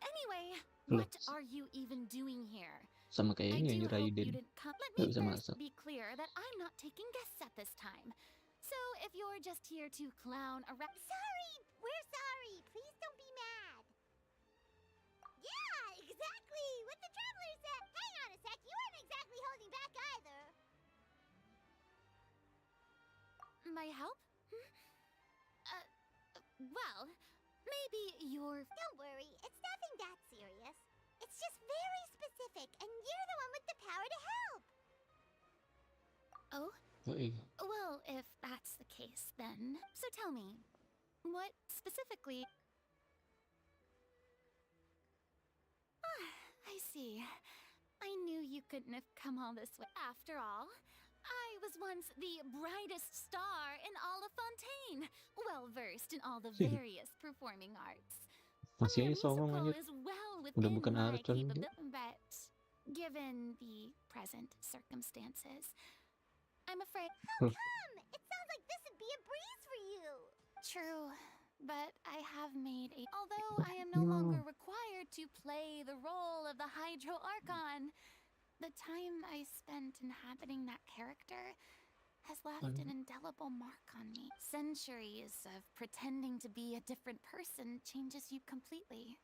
Anyway, Look. what are you even doing here? Sama kayak I ini do anjir hope Raiden. you didn't come. Let Nggak me bisa first masak. be clear that I'm not taking guests at this time. So if you're just here to clown around. Sorry! We're sorry! Please don't be mad! Yeah, exactly! What the traveler said! Hang on a sec, you weren't exactly holding back either! My help? Well, maybe you're. Don't worry, it's nothing that serious. It's just very specific, and you're the one with the power to help! Oh? Yoi. Well, if that's the case, then. So tell me, what specifically. Ah, I see. I knew you couldn't have come all this way. After all, I was once the brightest star in all of Fontaine, well versed in all the various performing arts. Masih A aja songong musical anjir. is well Udah within bukan my Archon dia. capability, but given the present circumstances, I'm afraid. How come? It sounds like this would be a breeze for you! True, but I have made a. Although I am no longer required to play the role of the Hydro Archon, the time I spent inhabiting that character has left an indelible mark on me. Centuries of pretending to be a different person changes you completely.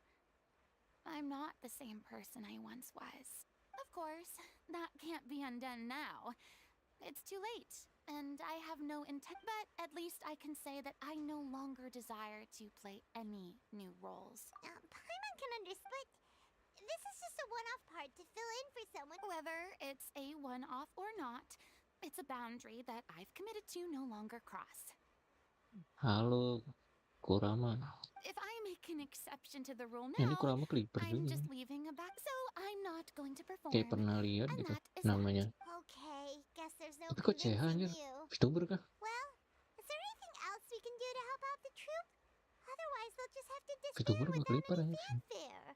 I'm not the same person I once was. Of course, that can't be undone now. It's too late, and I have no intent. But at least I can say that I no longer desire to play any new roles. Paimon can understand. This is just a one-off part to fill in for someone. Whether it's a one-off or not, it's a boundary that I've committed to no longer cross. Halo, Kurama. If I make an exception to the rule Ini now, Kurama Clipper I'm juga. just leaving a back. So I'm not going to perform. Kayak pernah lihat And gitu that is namanya. Okay, guess there's no Tapi kok CH convincing anjir? you. VTuber kah? Well, is there anything else we can do to help out the troupe? Otherwise, they'll just have to disappear VTuber apa without Clipper any anjir? fanfare.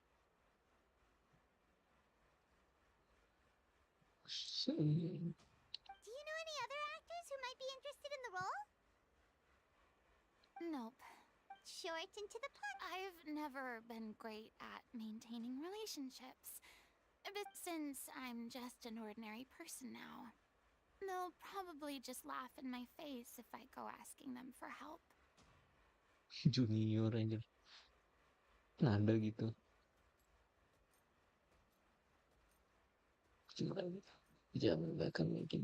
Do you know any other actors who might be interested in the role? Nope. Short and to the point. I've never been great at maintaining relationships. But since I'm just an ordinary person now, they'll probably just laugh in my face if I go asking them for help. Junior anjir. Nada gitu. Jangan gak akan mungkin.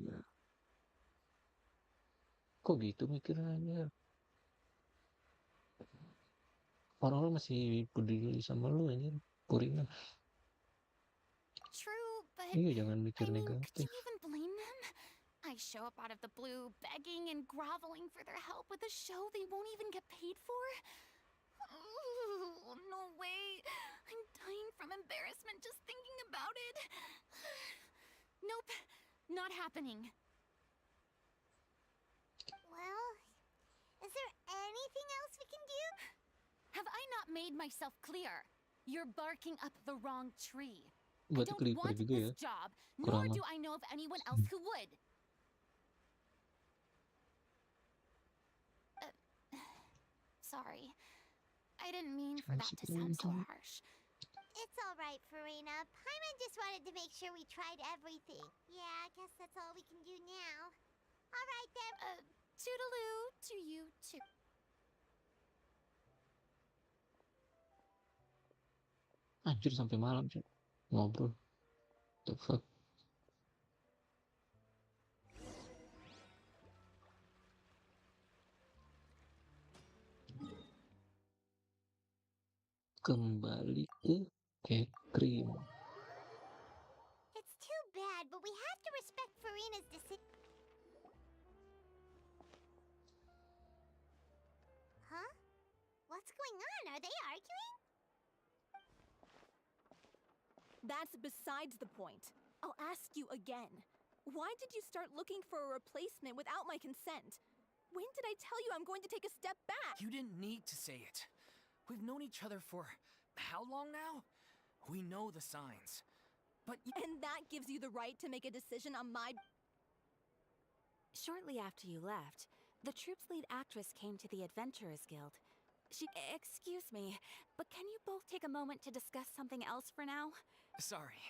Kok gitu mikirnya? Orang-orang masih peduli sama lu anjir. Purina. True, but Iya, jangan mikir I mean, could negatif. you even blame them? I show up out of the blue, begging and groveling for their help with a show they won't even get paid for? Oh, no way. I'm dying from embarrassment just thinking about it. Nope, not happening. Well, is there anything else we can do? Have I not made myself clear? You're barking up the wrong tree. I Berarti don't Clipper want juga ya. this job, nor Kurama. do I know of anyone else who would. Sorry. I didn't mean for that to sound so harsh. It's alright, Farina. Paimon just wanted to make sure we tried everything. Yeah, I guess that's all we can do now. Alright then. Toodaloo to you too. Anjir sampai malam cuy. Ngobrol. The fuck. Kembali ke Catherine. It's too bad, but we have to respect Farina's decision. Huh? What's going on? Are they arguing? That's besides the point. I'll ask you again. Why did you start looking for a replacement without my consent? When did I tell you I'm going to take a step back? You didn't need to say it. We've known each other for how long now? We know the signs. But And that gives you the right to make a decision on my... Shortly after you left, the troupe's lead actress came to the Adventurers Guild. Excuse me, but can you both take a moment to discuss something else for now? sorry,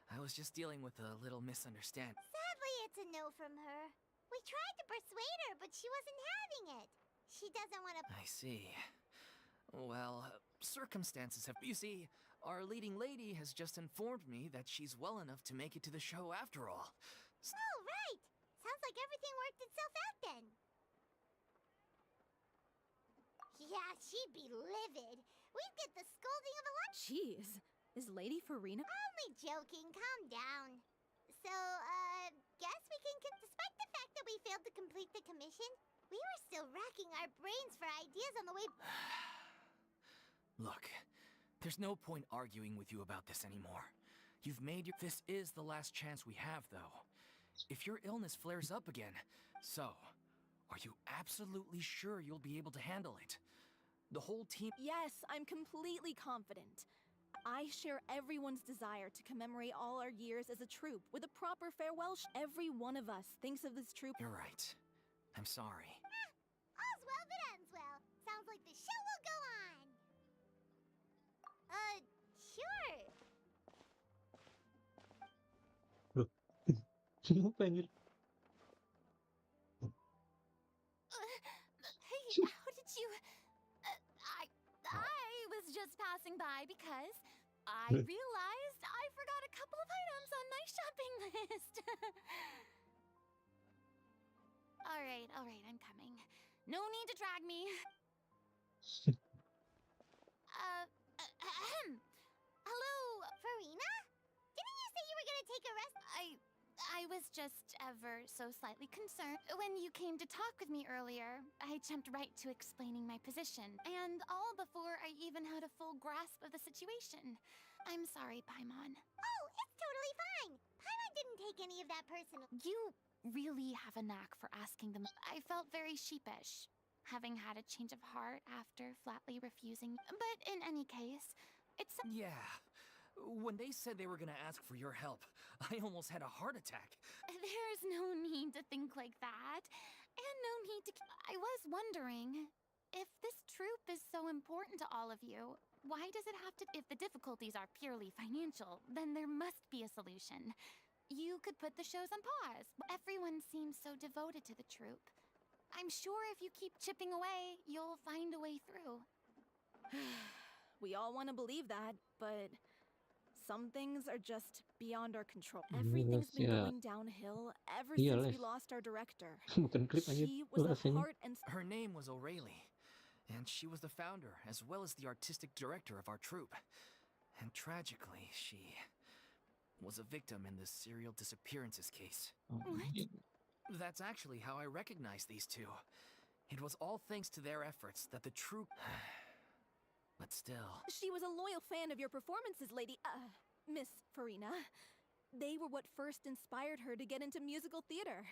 I was just dealing with a little misunderstanding. Sadly, it's a no from her. We tried to persuade her, but she wasn't having it. She doesn't want to. I see. Well, circumstances have. You see, our leading lady has just informed me that she's well enough to make it to the show after all. Oh, right. Sounds like everything worked itself out then. Yeah, she'd be livid. We'd get the scolding of a lot. Jeez, is Lady Farina? Only joking. Calm down. So, guess we can. Despite the fact that we failed to complete the commission, we were still racking our brains for ideas on the way. Look, there's no point arguing with you about this anymore. You've made your. This is the last chance we have, though. If your illness flares up again, so, are you absolutely sure you'll be able to handle it? The whole team. Yes, I'm completely confident. I share everyone's desire to commemorate all our years as a troupe with a proper farewell. Every one of us thinks of this troupe. You're right. I'm sorry. All's well that ends well. Sounds like the show will go on. Sure. Kenapa anjir? Hey, how did you... I was just passing by because I realized I forgot a couple of items on my shopping list. All right, I'm coming. No need to drag me. Hello, Farina? Didn't you say you were gonna take a rest? I was just ever so slightly concerned. When you came to talk with me earlier, I jumped right to explaining my position, and all before I even had a full grasp of the situation. I'm sorry, Paimon. Oh, it's totally fine. Paimon didn't take any of that personal. You really have a knack for asking them. I felt very sheepish, having had a change of heart after flatly refusing. But in any case, it's... Yeah. When they said they were gonna ask for your help, I almost had a heart attack. There's no need to think like that. And no need to... I was wondering, if this troupe is so important to all of you, why does it have to... If the difficulties are purely financial, then there must be a solution. You could put the shows on pause. Everyone seems so devoted to the troupe. I'm sure if you keep chipping away, you'll find a way through. We all want to believe that, but some things are just beyond our control. Iya, Everything's been ya. going downhill ever Iya, since we Les. lost our director. Bukan klip anjir. She was Les the ini. heart and Her name was O'Reilly, and she was the founder as well as the artistic director of our troupe. And tragically, she was a victim in the serial disappearances case. Oh, iya. That's actually how I recognized these two. It was all thanks to their efforts that the troupe... But still... She was a loyal fan of your performances, Miss Farina. They were what first inspired her to get into musical theater.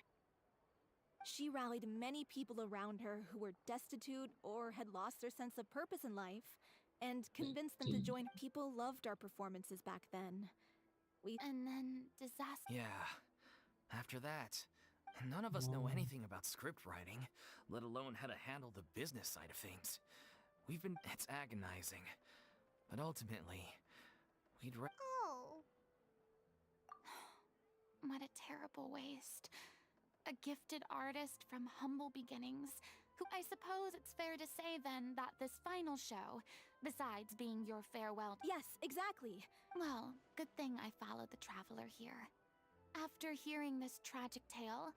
She rallied many people around her who were destitute or had lost their sense of purpose in life, and convinced them to join. People loved our performances back then. And then disaster. Yeah. After that, none of us know Oh. anything about script writing, let alone how to handle the business side of things. It's agonizing. But ultimately, Oh. What a terrible waste. A gifted artist from humble beginnings, who I suppose it's fair to say then that this final show, besides being your farewell... Yes, exactly. Well, good thing I followed the traveler here. After hearing this tragic tale,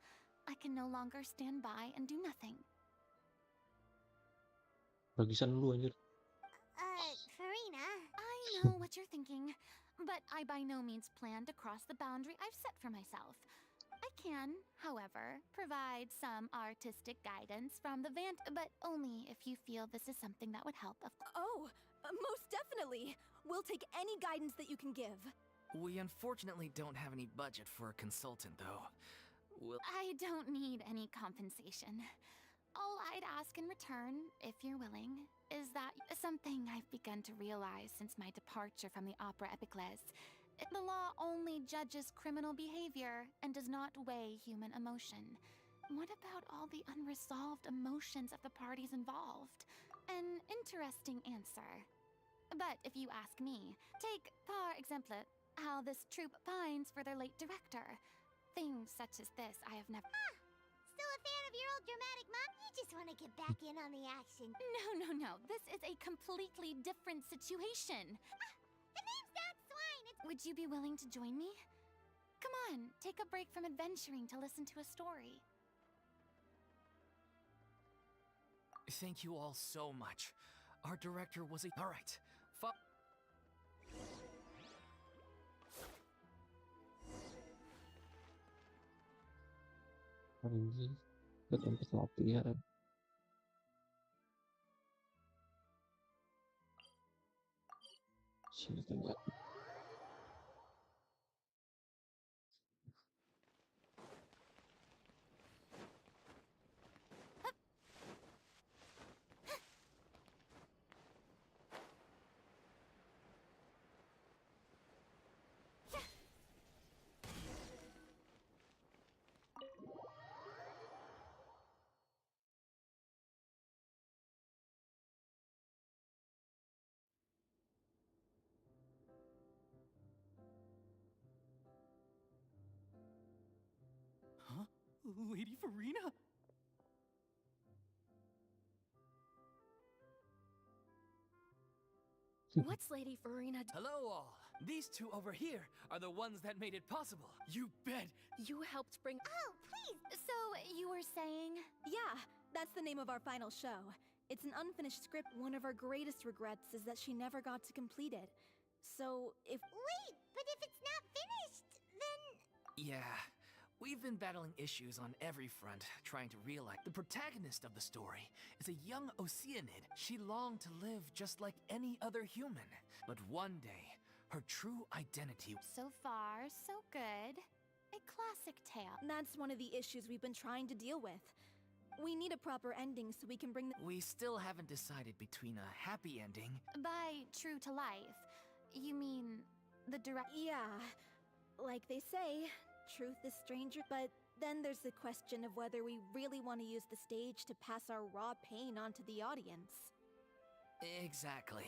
I can no longer stand by and do nothing. Bagusan lu anjir. Farina. I know what you're thinking, but I by no means plan to cross the boundary I've set for myself. I can, however, provide some artistic guidance from the but only if you feel this is something that would help, of course. Oh, most definitely. We'll take any guidance that you can give. We unfortunately don't have any budget for a consultant, though. I don't need any compensation. All I'd ask in return, if you're willing, is that something I've begun to realize since my departure from the Opera Epiclese. The law only judges criminal behavior and does not weigh human emotion. What about all the unresolved emotions of the parties involved? An interesting answer. But if you ask me, take, par exemple, how this troupe pines for their late director. Things such as this I have never. Still a fan of your old dramatic mom? You just want to get back in on the action. No. This is a completely different situation. The name's not Swine. It's Would you be willing to join me? Come on, take a break from adventuring to listen to a story. Thank you all so much. Our director was a. Alright. Anjing, ke tempat latihan. Sini coba. Huh? Lady Farina? What's Lady Farina? Hello, all. These two over here are the ones that made it possible. You bet. You helped bring. Oh, please. So, you were saying? Yeah, that's the name of our final show. It's an unfinished script. One of our greatest regrets is that she never got to complete it. So, if. Wait, but if it's not finished, then... Yeah. We've been battling issues on every front, trying to realize the protagonist of the story is a young Oceanid. She longed to live just like any other human. But one day, her true identity. So far, so good. A classic tale. That's one of the issues we've been trying to deal with. We need a proper ending so we can bring the. We still haven't decided between a happy ending. By true to life, you mean the direct. Yeah, like they say, truth is stranger. But then there's the question of whether we really want to use the stage to pass our raw pain onto the audience. Exactly.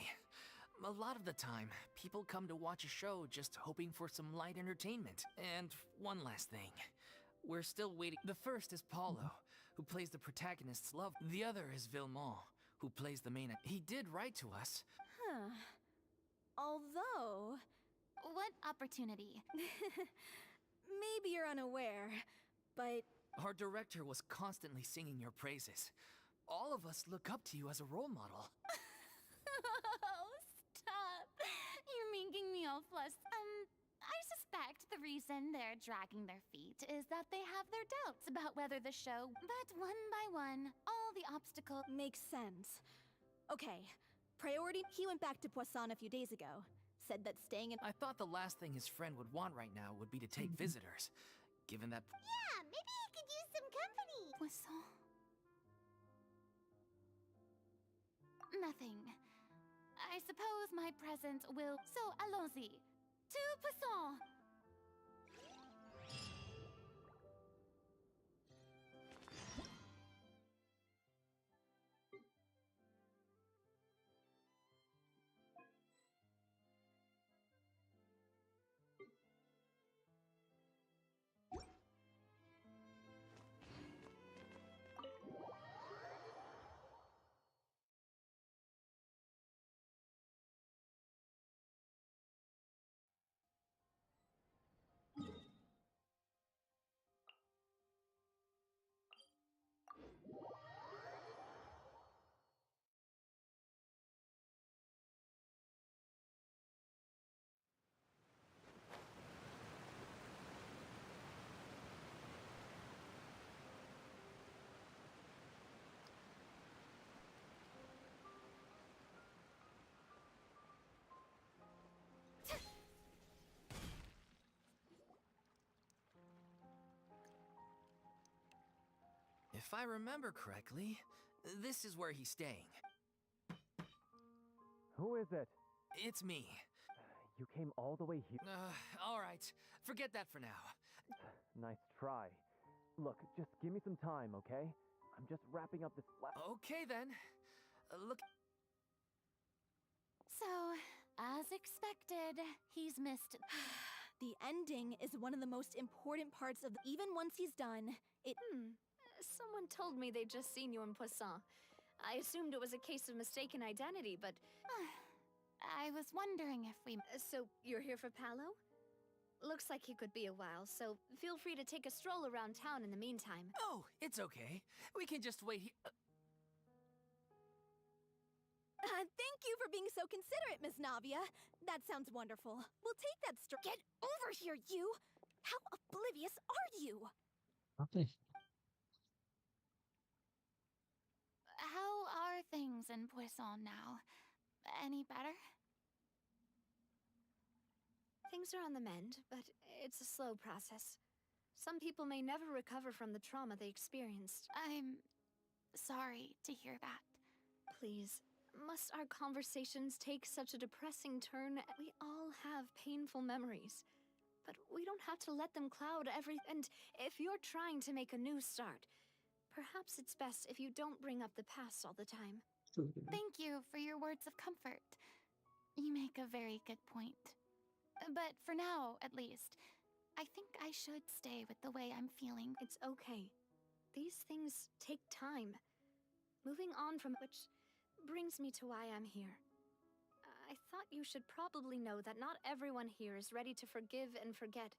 A lot of the time, people come to watch a show just hoping for some light entertainment. And one last thing. We're still waiting. The first is Paulo, who plays the protagonist's love. The other is Villemont, who plays the main. He did write to us. Huh. Although. What opportunity? Maybe you're unaware, but. Our director was constantly singing your praises. All of us look up to you as a role model. Oh, stop. You're making me all flustered. I suspect the reason they're dragging their feet is that they have their doubts about whether the show. But one by one, all the obstacles. Makes sense. Okay. Priority. He went back to Poisson a few days ago. Said that staying in. I thought the last thing his friend would want right now would be to take visitors. Given that. Yeah, maybe he could use some company. Poisson. Nothing. I suppose my presence will. So, allons-y. To Poisson! If I remember correctly, this is where he's staying. Who is it? It's me. You came all the way here. Alright. Forget that for now. Nice try. Look, just give me some time, okay? I'm just wrapping up this Okay then. Look. So, As expected, he's missed. The ending is one of the most important parts of even once he's done, it Someone told me they'd just seen you in Poisson. I assumed it was a case of mistaken identity, but... I was wondering if we... So, you're here for Paolo? Looks like he could be a while, so feel free to take a stroll around town in the meantime. Oh, it's okay. We can just wait here. Thank you for being so considerate, Miss Navia. That sounds wonderful. We'll take that Get over here, you! How oblivious are you? Apa? How are things in Poisson now? Any better? Things are on the mend, but it's a slow process. Some people may never recover from the trauma they experienced. I'm sorry to hear that. Please, must our conversations take such a depressing turn? We all have painful memories, but we don't have to let them cloud everything. And if you're trying to make a new start, perhaps it's best if you don't bring up the past all the time. Thank you for your words of comfort. You make a very good point. But for now, at least, I think I should stay with the way I'm feeling. It's okay. These things take time. Moving on from which brings me to why I'm here. I thought you should probably know that not everyone here is ready to forgive and forget.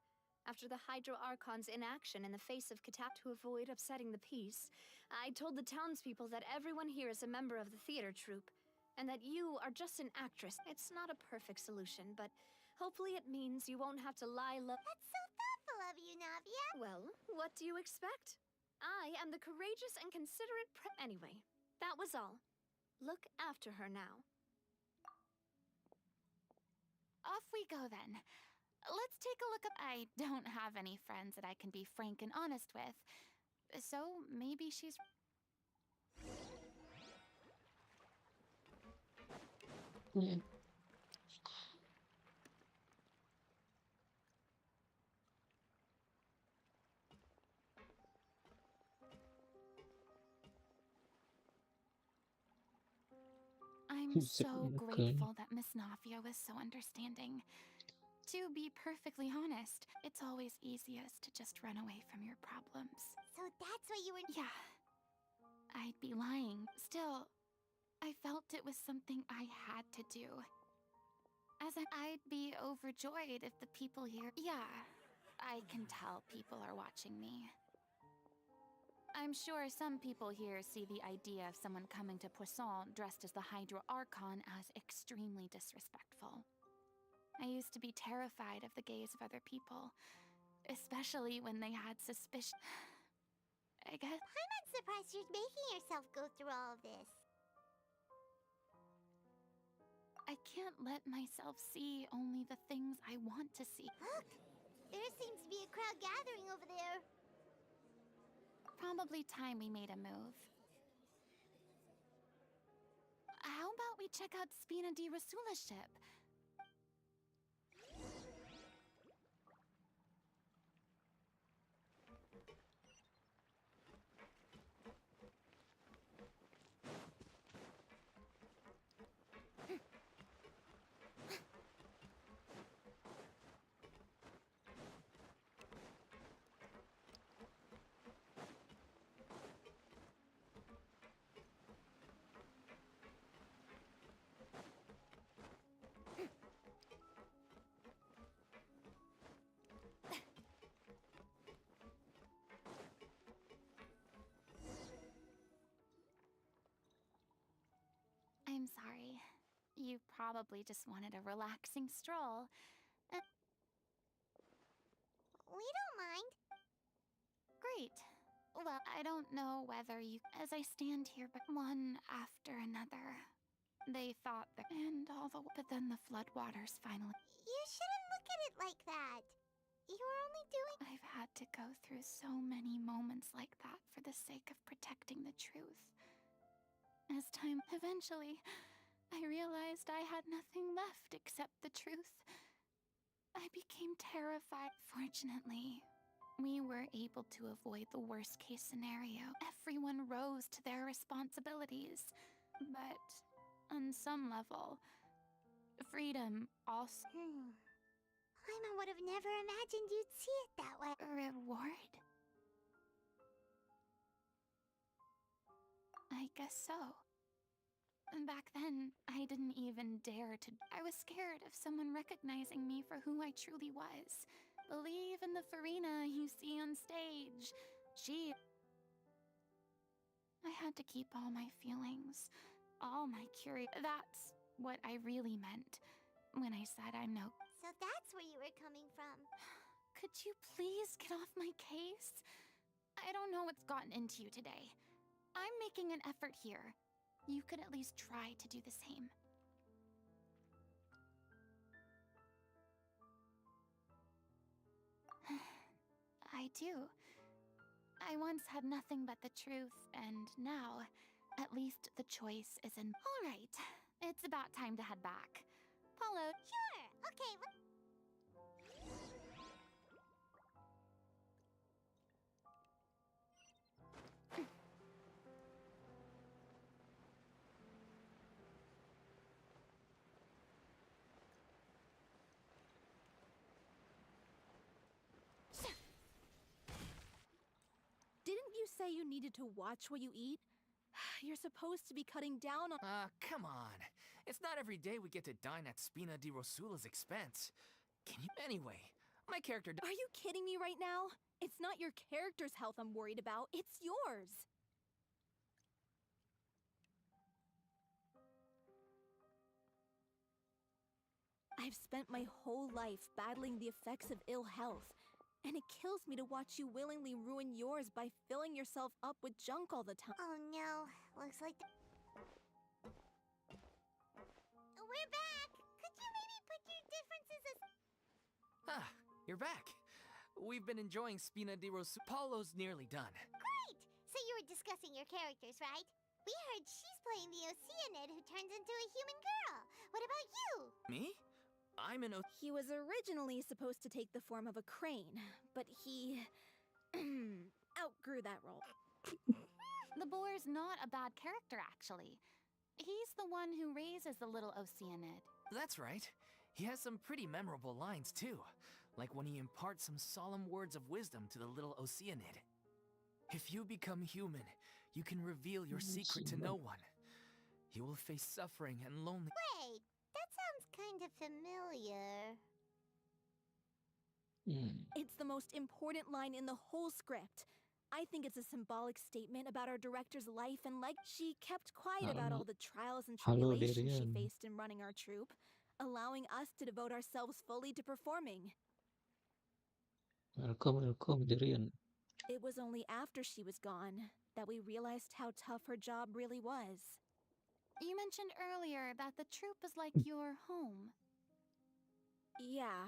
After the Hydro Archon's inaction in the face of to avoid upsetting the peace, I told the townspeople that everyone here is a member of the theater troupe, and that you are just an actress. It's not a perfect solution, but hopefully it means you won't have to lie low. That's so thoughtful of you, Navia. Well, what do you expect? I am the courageous and considerate Anyway, that was all. Look after her now. Off we go then. Let's take a look at... I don't have any friends that I can be frank and honest with. So maybe she's... Yeah. I'm Who's so sitting in the grateful that Miss Navia was so understanding. To be perfectly honest, it's always easiest to just run away from your problems. So that's what you were... Yeah. I'd be lying. Still, I felt it was something I had to do. I'd be overjoyed if the people here... Yeah, I can tell people are watching me. I'm sure some people here see the idea of someone coming to Poisson dressed as the Hydro Archon as extremely disrespectful. I used to be terrified of the gaze of other people, especially when they had suspicion. I guess... I'm not surprised you're making yourself go through all of this. I can't let myself see only the things I want to see. Look! There seems to be a crowd gathering over there. Probably time we made a move. How about we check out Spina di Rasula's ship? I'm sorry. You probably just wanted a relaxing stroll. We don't mind. Great. Well, I don't know whether you... As I stand here, but one after another, they thought that... And all the... But then the floodwaters finally... You shouldn't look at it like that. You were only doing... I've had to go through so many moments like that for the sake of protecting the truth. As time... Eventually, I realized I had nothing left except the truth. I became terrified. Fortunately, we were able to avoid the worst-case scenario. Everyone rose to their responsibilities. But, on some level, freedom also Paimon would have never imagined you'd see it that way. reward? I guess so. Back then, I didn't even dare to. I was scared of someone recognizing me for who I truly was. Believe in the Farina you see on stage. I had to keep all my feelings, all my That's what I really meant when I said I'm no. So that's where you were coming from. Could you please get off my case? I don't know what's gotten into you today. I'm making an effort here. You could at least try to do the same. I do. I once had nothing but the truth, and now, at least the choice is in. All right, it's about time to head back. Follow. Sure. Okay. Didn't you say you needed to watch what you eat? You're supposed to be cutting down on. Come on. It's not every day we get to dine at Spina di Rosula's expense. Can you? Anyway, my character. Are you kidding me right now? It's not your character's health I'm worried about, it's yours. I've spent my whole life battling the effects of ill health, and it kills me to watch you willingly ruin yours by filling yourself up with junk all the time. Oh no. Looks like we're back. Could you maybe put your differences aside? Ah, you're back. We've been enjoying Spina di Rosula. Paulo's nearly done. Great! So you were discussing your characters, right? We heard she's playing the Oceanid who turns into a human girl. What about you? Me? I'm an He was originally supposed to take the form of a crane, but he outgrew that role. The boar's not a bad character, actually. He's the one who raises the little Oceanid. That's right. He has some pretty memorable lines, too. Like when he imparts some solemn words of wisdom to the little Oceanid. If you become human, you can reveal your secret to no one. You will face suffering and loneliness. Wait, that sounds kind of familiar. It's the most important line in the whole script. I think it's a symbolic statement about our director's life and she kept quiet about all the trials and Hello, tribulations she Darian. faced in running our troupe, allowing us to devote ourselves fully to performing. Welcome, Darian. It was only after she was gone that we realized how tough her job really was. You mentioned earlier that the troupe is like your home. Yeah.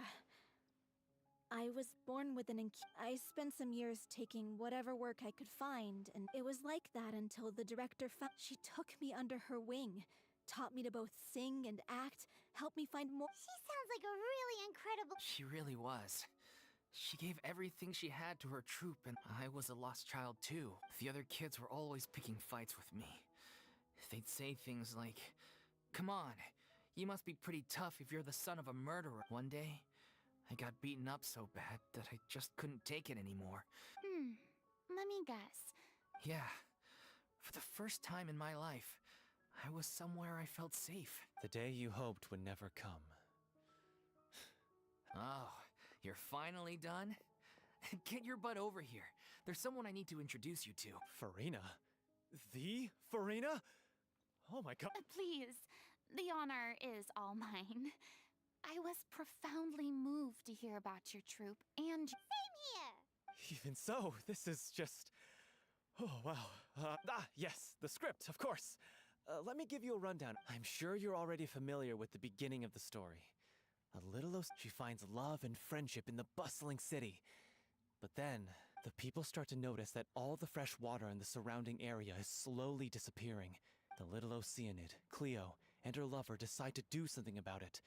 I was born with I spent some years taking whatever work I could find, and it was like that until the director She took me under her wing, taught me to both sing and act, helped me find more. She sounds like a really incredible. She really was. She gave everything she had to her troupe, and I was a lost child too. The other kids were always picking fights with me. They'd say things like, "Come on, you must be pretty tough if you're the son of a murderer." One day, I got beaten up so bad that I just couldn't take it anymore. Let me guess. Yeah, for the first time in my life, I was somewhere I felt safe. The day you hoped would never come. Oh, you're finally done? Get your butt over here. There's someone I need to introduce you to. Farina? The Farina? Oh my god. Please, the honor is all mine. I was profoundly moved to hear about your troupe and... Same here. Even so, this is just... Oh, wow. Yes, the script, of course. Let me give you a rundown. I'm sure you're already familiar with the beginning of the story. A little she finds love and friendship in the bustling city. But then, the people start to notice that all the fresh water in the surrounding area is slowly disappearing. The little Oceanid, Cleo, and her lover decide to do something about it,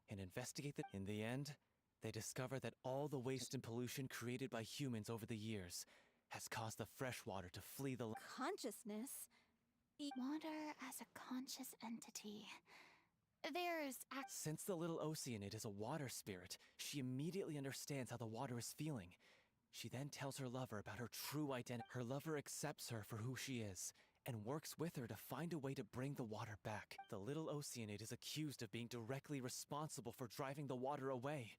and investigate the... In the end, they discover that all the waste and pollution created by humans over the years has caused the fresh water to flee the... Consciousness? Water as a conscious entity. Since the little Oceanid is a water spirit, she immediately understands how the water is feeling. She then tells her lover about her true identity. Her lover accepts her for who she is, and works with her to find a way to bring the water back. The little Oceanid is accused of being directly responsible for driving the water away.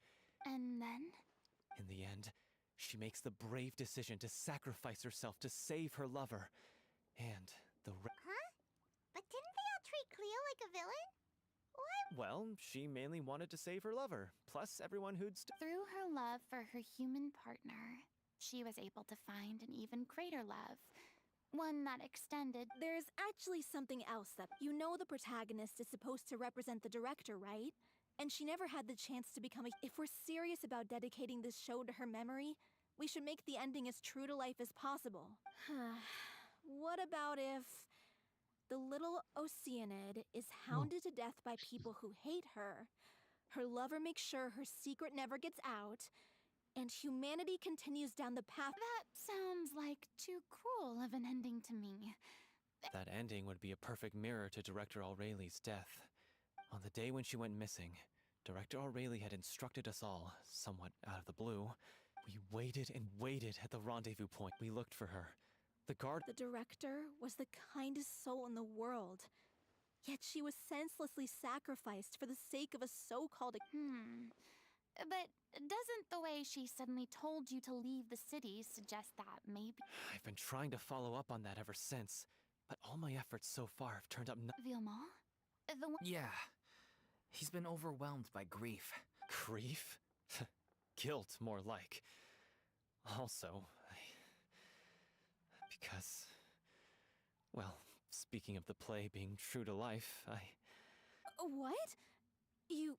And then? In the end, she makes the brave decision to sacrifice herself to save her lover. And Huh? But didn't they all treat Cleo like a villain? What? well, she mainly wanted to save her lover, plus everyone who'd Through her love for her human partner, she was able to find an even greater love. One that extended. There's actually something else that you know the protagonist is supposed to represent the director, right? And she never had the chance to become a. If we're serious about dedicating this show to her memory, we should make the ending as true to life as possible. What about if the little Oceanid is hounded to death by people who hate her, her lover makes sure her secret never gets out, and humanity continues down the path? That sounds like too cruel of an ending to me. That ending would be a perfect mirror to Director Aureli's death. On the day when she went missing, Director Aureli had instructed us all, somewhat out of the blue. We waited and waited at the rendezvous point. We looked for her. The director was the kindest soul in the world. Yet she was senselessly sacrificed for the sake of a so-called... But doesn't the way she suddenly told you to leave the city suggest that maybe... I've been trying to follow up on that ever since, but all my efforts so far have turned up Villemont? Yeah. He's been overwhelmed by grief. Grief? Guilt, more like. Also, because... Well, speaking of the play being true to life, What? You...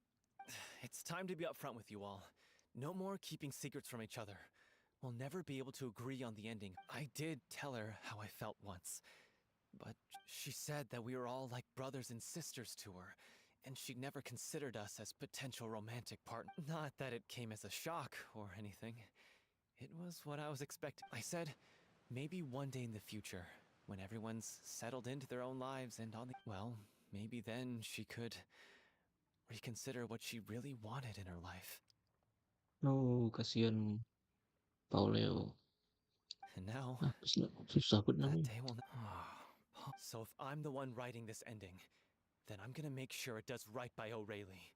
It's time to be upfront with you all. No more keeping secrets from each other. We'll never be able to agree on the ending. I did tell her how I felt once, but she said that we were all like brothers and sisters to her, and she'd never considered us as potential romantic partners. Not that it came as a shock or anything. It was what I was expecting. I said, maybe one day in the future, when everyone's settled into their own lives and on the... Well, maybe then she could reconsider what she really wanted in her life. Oh, kasihan Pauleo. And now, Susah banget that namanya. day will... So if I'm the one writing this ending, then I'm gonna make sure it does right by O'Reilly.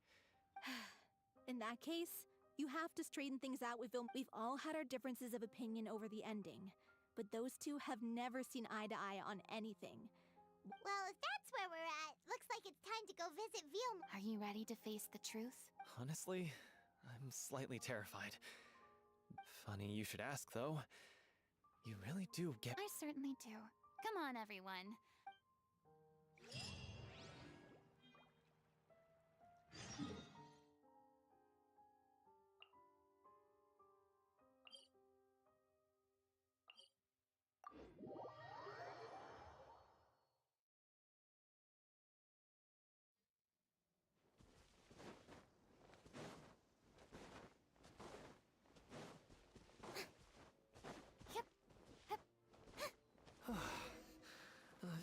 In that case, you have to straighten things out with Villemont. We've all had our differences of opinion over the ending, but those two have never seen eye to eye on anything. Well, if that's where we're at, looks like it's time to go visit Villemont. Are you ready to face the truth? Honestly, I'm slightly terrified. Funny you should ask, though. You really do get... I certainly do. Come on, everyone.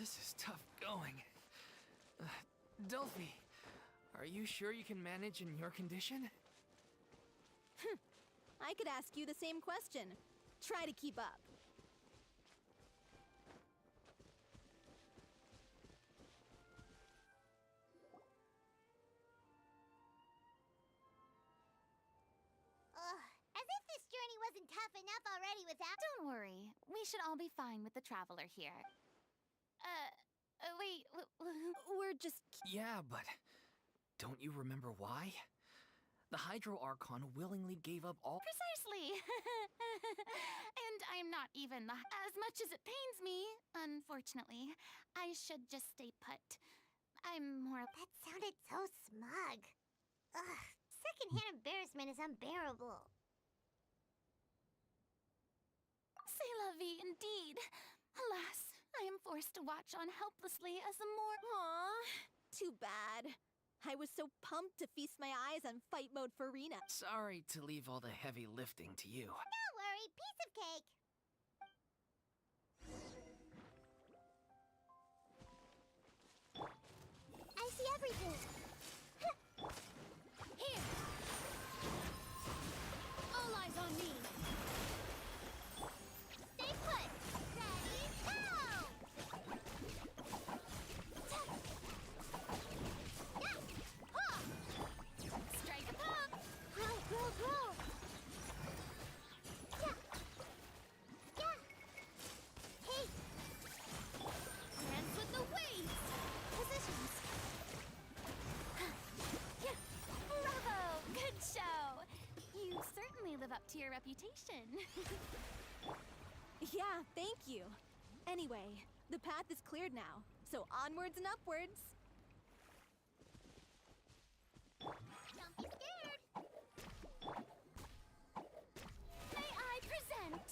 This is tough going. Delphi, are you sure you can manage in your condition? I could ask you the same question. Try to keep up. As if this journey wasn't tough enough already without... Don't worry. We should all be fine with the traveler here. Wait, We're just... Yeah, but don't you remember why? The Hydro Archon willingly gave up all... Precisely! And I'm not even the... As much as it pains me, unfortunately, I should just stay put. I'm more... That sounded so smug. Ugh, secondhand embarrassment is unbearable. C'est la vie, indeed. Alas, I am forced to watch on helplessly as the more... Aww, too bad. I was so pumped to feast my eyes on fight mode for Rena. Sorry to leave all the heavy lifting to you. Don't worry, piece of cake. I see everything. to your reputation. Yeah, thank you. Anyway, the path is cleared now, so onwards and upwards. Don't be scared. May I present?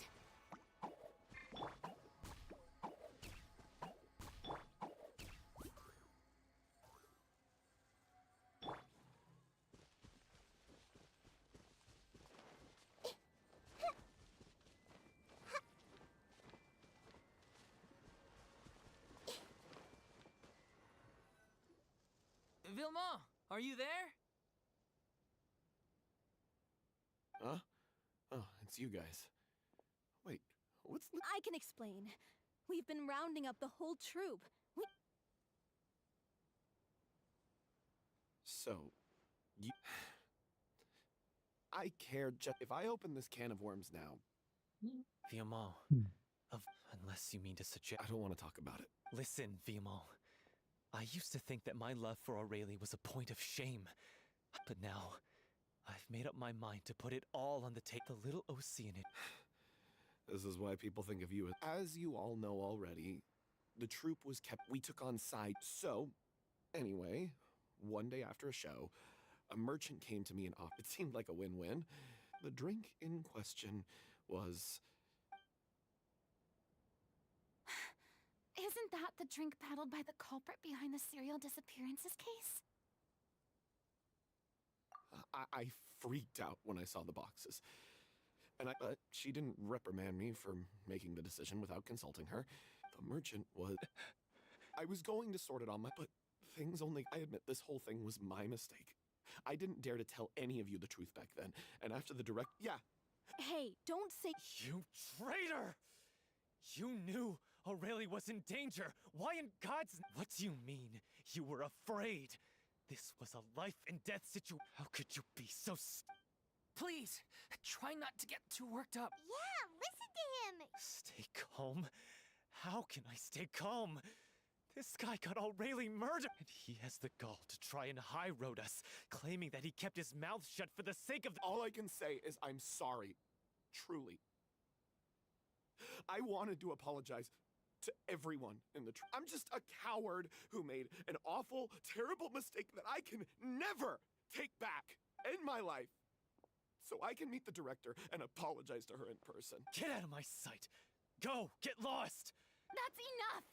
Vilma, are you there? Huh? Oh, it's you guys. Wait, what's the... I can explain. We've been rounding up the whole troop. So, you... I care just... If I open this can of worms now, Vilma, unless you mean to suggest... I don't want to talk about it. Listen, Vilma. I used to think that my love for Aurelie was a point of shame. But now, I've made up my mind to put it all on the table. The little Oceanid. This is why people think of you as you all know already, the troop was kept... We took on side. So, anyway, one day after a show, a merchant came to me and offered... It seemed like a win-win. The drink in question was... Isn't that the drink peddled by the culprit behind the serial disappearances case? I freaked out when I saw the boxes. And but she didn't reprimand me for making the decision without consulting her. The merchant was... I was going to sort it on my... But things only... I admit this whole thing was my mistake. I didn't dare to tell any of you the truth back then. And after the direct... Yeah. Hey, don't say... You traitor! You knew Aurelie was in danger. Why in God's... What do you mean? You were afraid. This was a life and death situation. How could you be so Please, try not to get too worked up. Yeah, listen to him. Stay calm? How can I stay calm? This guy got Aurelie murdered, and he has the gall to try and high road us, claiming that he kept his mouth shut for the sake of... All I can say is I'm sorry. Truly. I wanted to apologize to everyone in the I'm just a coward who made an awful, terrible mistake that I can never take back in my life. So I can meet the director and apologize to her in person. Get out of my sight! Go! Get lost! That's enough!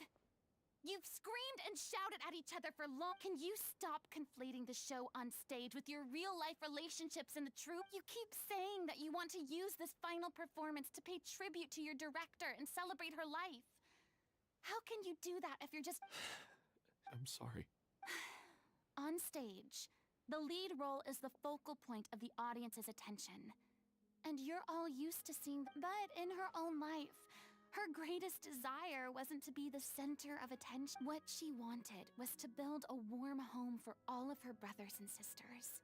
You've screamed and shouted at each other for long. Can you stop conflating the show on stage with your real-life relationships in the troupe? You keep saying that you want to use this final performance to pay tribute to your director and celebrate her life. How can you do that if you're just... I'm sorry. On stage, the lead role is the focal point of the audience's attention. And you're all used to seeing... But in her own life, her greatest desire wasn't to be the center of attention. What she wanted was to build a warm home for all of her brothers and sisters.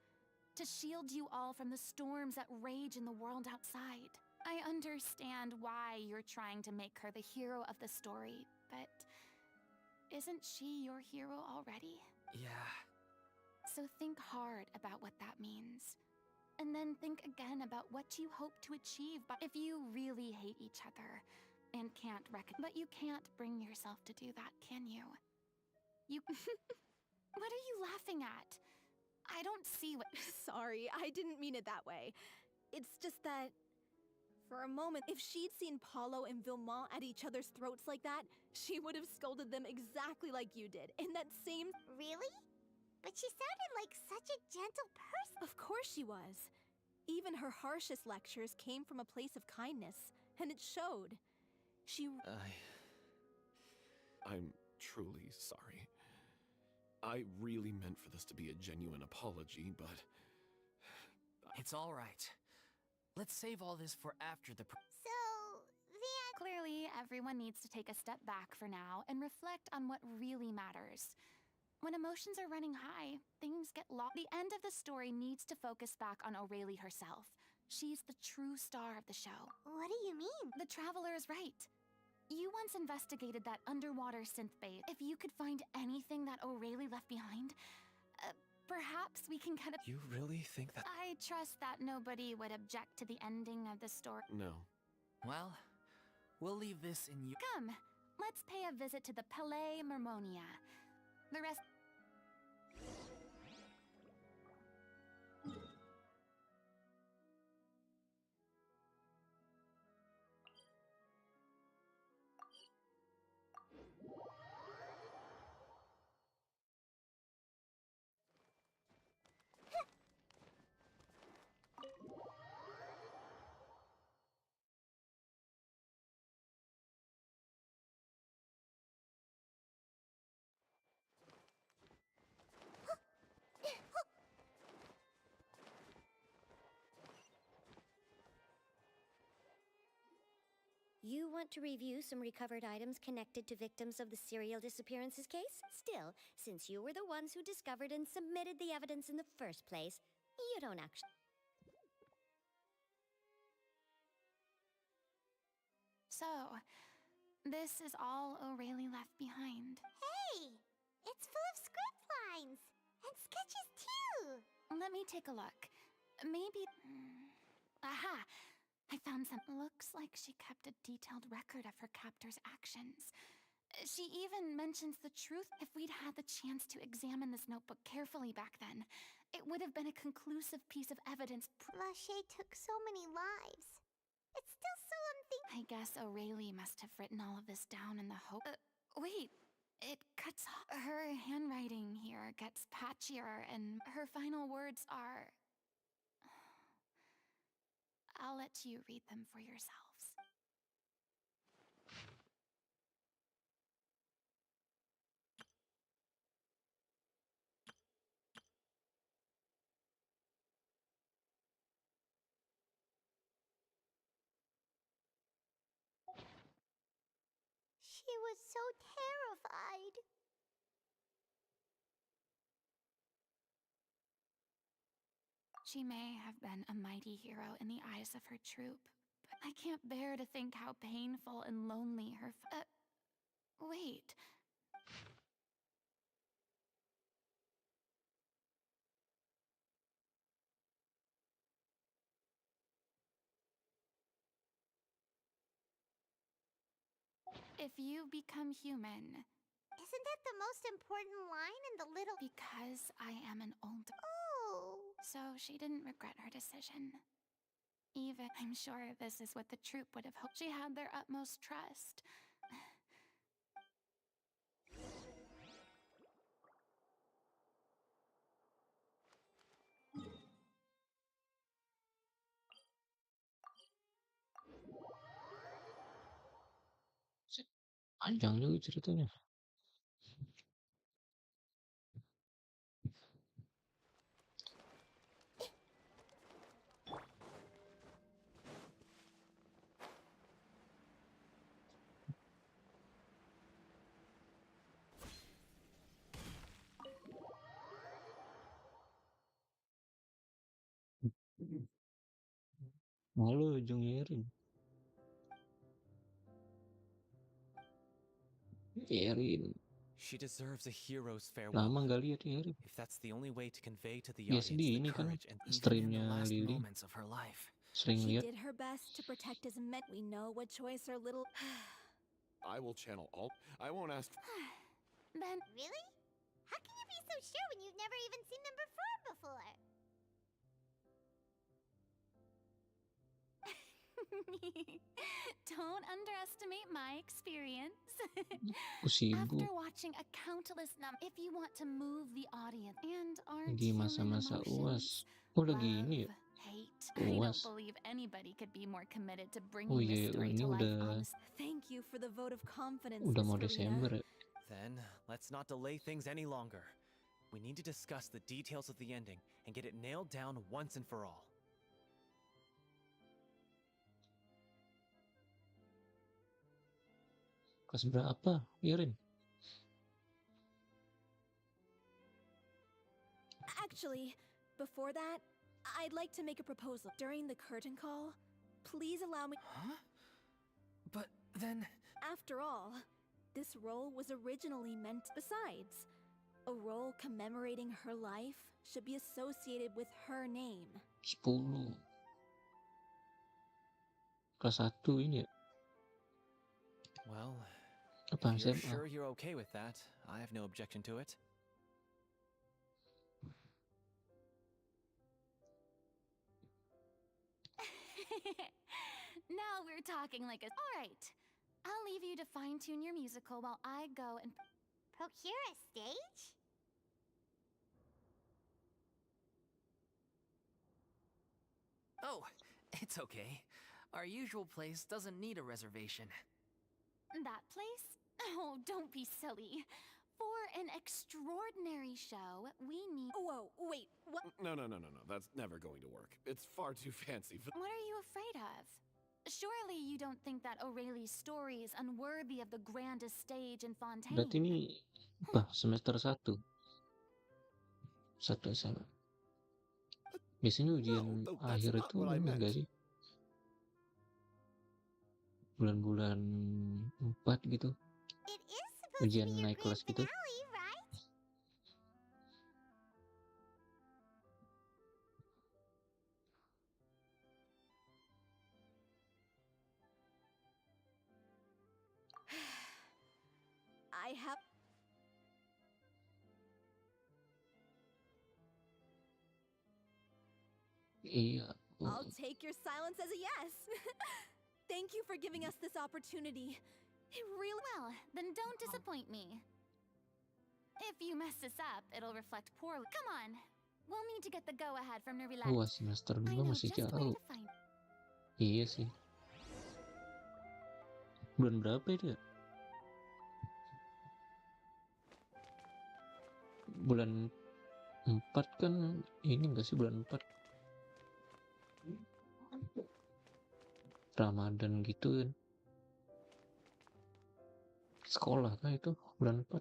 To shield you all from the storms that rage in the world outside. I understand why you're trying to make her the hero of the story, but isn't she your hero already? Yeah. So think hard about what that means. And then think again about what you hope to achieve. But if you really hate each other and can't but you can't bring yourself to do that, can you? You... What are you laughing at? I don't see what... Sorry, I didn't mean it that way. It's just that... For a moment, if she'd seen Paulo and Vilmont at each other's throats like that, she would have scolded them exactly like you did, in that same... Really? But she sounded like such a gentle person. Of course she was. Even her harshest lectures came from a place of kindness, and it showed. She... I'm truly sorry. I really meant for this to be a genuine apology, but... It's all right. Let's save all this for after the... So, Clearly, everyone needs to take a step back for now and reflect on what really matters. When emotions are running high, things get lost. The end of the story needs to focus back on Aurelie herself. She's the true star of the show. What do you mean? The Traveler is right. You once investigated that underwater synth base. If you could find anything that Aurelie left behind, perhaps perhaps we can cut a... You really think that? I trust that nobody would object to the ending of the story. No. Well, we'll leave this in you. Come, let's pay a visit to the Palais Mermonia. The rest... You want to review some recovered items connected to victims of the serial disappearances case? Still, since you were the ones who discovered and submitted the evidence in the first place, you don't actually... So, this is all O'Reilly left behind. Hey! It's full of script lines! And sketches too! Let me take a look. Maybe... Aha! I found some... Looks like she kept a detailed record of her captor's actions. She even mentions the truth. If we'd had the chance to examine this notebook carefully back then, it would have been a conclusive piece of evidence. Lachey took so many lives. It's still so unthinkable. I guess O'Reilly must have written all of this down in the hope... wait. It cuts... Her handwriting here gets patchier, and her final words are... I'll let you read them for yourselves. She was so terrified. She may have been a mighty hero in the eyes of her troop, but I can't bear to think how painful and lonely her wait. If you become human... Isn't that the most important line in the little... Because I am an old... Oh. So she didn't regret her decision. Even, I'm sure this is what the troop would have hoped. She had their utmost trust. Panjang juga ceritanya. Malu ujung Erin. Erin. She deserves a hero's farewell. Lama nggak lihat Erin. If that's the only way to convey to the Ya audience sedih the ini kan courage and even in the streamnya last Lily. moments of her life. Sering She lihat. did her best to protect as men. We know what choice her little... I will channel all. I won't ask. Then... Really? How can you be so sure when you've never even seen them perform before? Don't underestimate my experience. Aku sibuk After watching a countless if you want to move the audience and aren't di human masa-masa emotions, UAS. Oh lagi ini ya. hate. I don't UAS. believe anybody could be more committed to Oh bringing iya, this story ini to life. udah Thank you for the vote of confidence, udah Miss mau Farina. Desember ya. Then, let's not delay things any longer. We need to discuss the details of the ending and get it nailed down once and for all. Kelas berapa, Erin? Actually, before that, I'd like to make a proposal. During the curtain call, please allow me... Huh? But then... After all, this role was originally meant... Besides, A role commemorating her life should be associated with her name. 10. Kelas 1 ini ya? Well, Apa if you're SMA? sure you're okay with that, I have no objection to it. Now we're talking like a. Alright. I'll leave you to fine tune your musical while I go and. Procure a stage? Oh, it's okay. Our usual place doesn't need a reservation. That place? Oh, don't be silly. For an extraordinary show, we need. Whoa, wait, what? No. That's never going to work. It's far too fancy for. What are you afraid of? Surely you don't think that Aurelie's story is unworthy of the grandest stage in Fontaine. Berarti ini apa? Semester 1. 1 SMA. Biasanya ujian No, that's akhir not itu what I ini enggak meant. sih? Bulan-bulan 4 gitu. It is supposed to Ujian be your naik grand kelas gitu. finale, right? I have. Iya. I'll take your silence as a yes. Thank you for giving us this opportunity. It really. Well, then don't disappoint me. If you mess this up, it'll reflect poorly. Come on. We'll need to get the go-ahead from Nerila. Wah, semester 2 I know masih just where jauh. to find. Iya sih. Bulan berapa itu ya? Bulan 4 kan ini enggak sih bulan 4? Ramadan gitu kan. Sekolah kan itu bulan 4.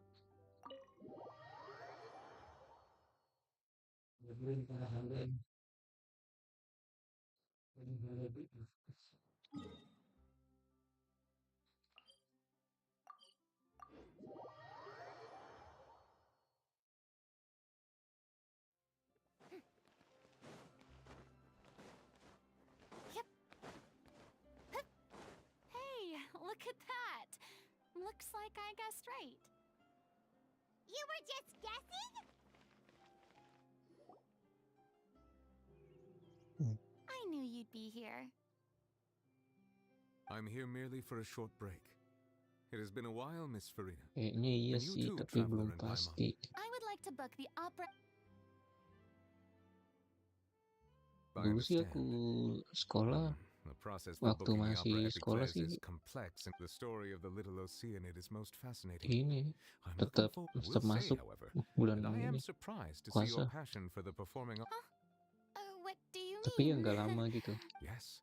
Hey, look at that. Looks like I guessed right. You were just guessing? I knew you'd be here. I'm here merely for a short break. It has been a while, Miss Farina. Kayaknya iya And you sih, too, tapi traveler belum in Paimon. pasti. I would like to book the opera. I Dulu sih understand. aku sekolah, The process for waktu booking the masih opera sekolah epiclese sih is complex, and the story of the Little Oceanid is most fascinating. ini I'm tetap looking tetap will say, masuk however, bulan that I am ini surprised to see your puasa, passion for the performing. What do you tapi ya mean? nggak lama gitu. Yes,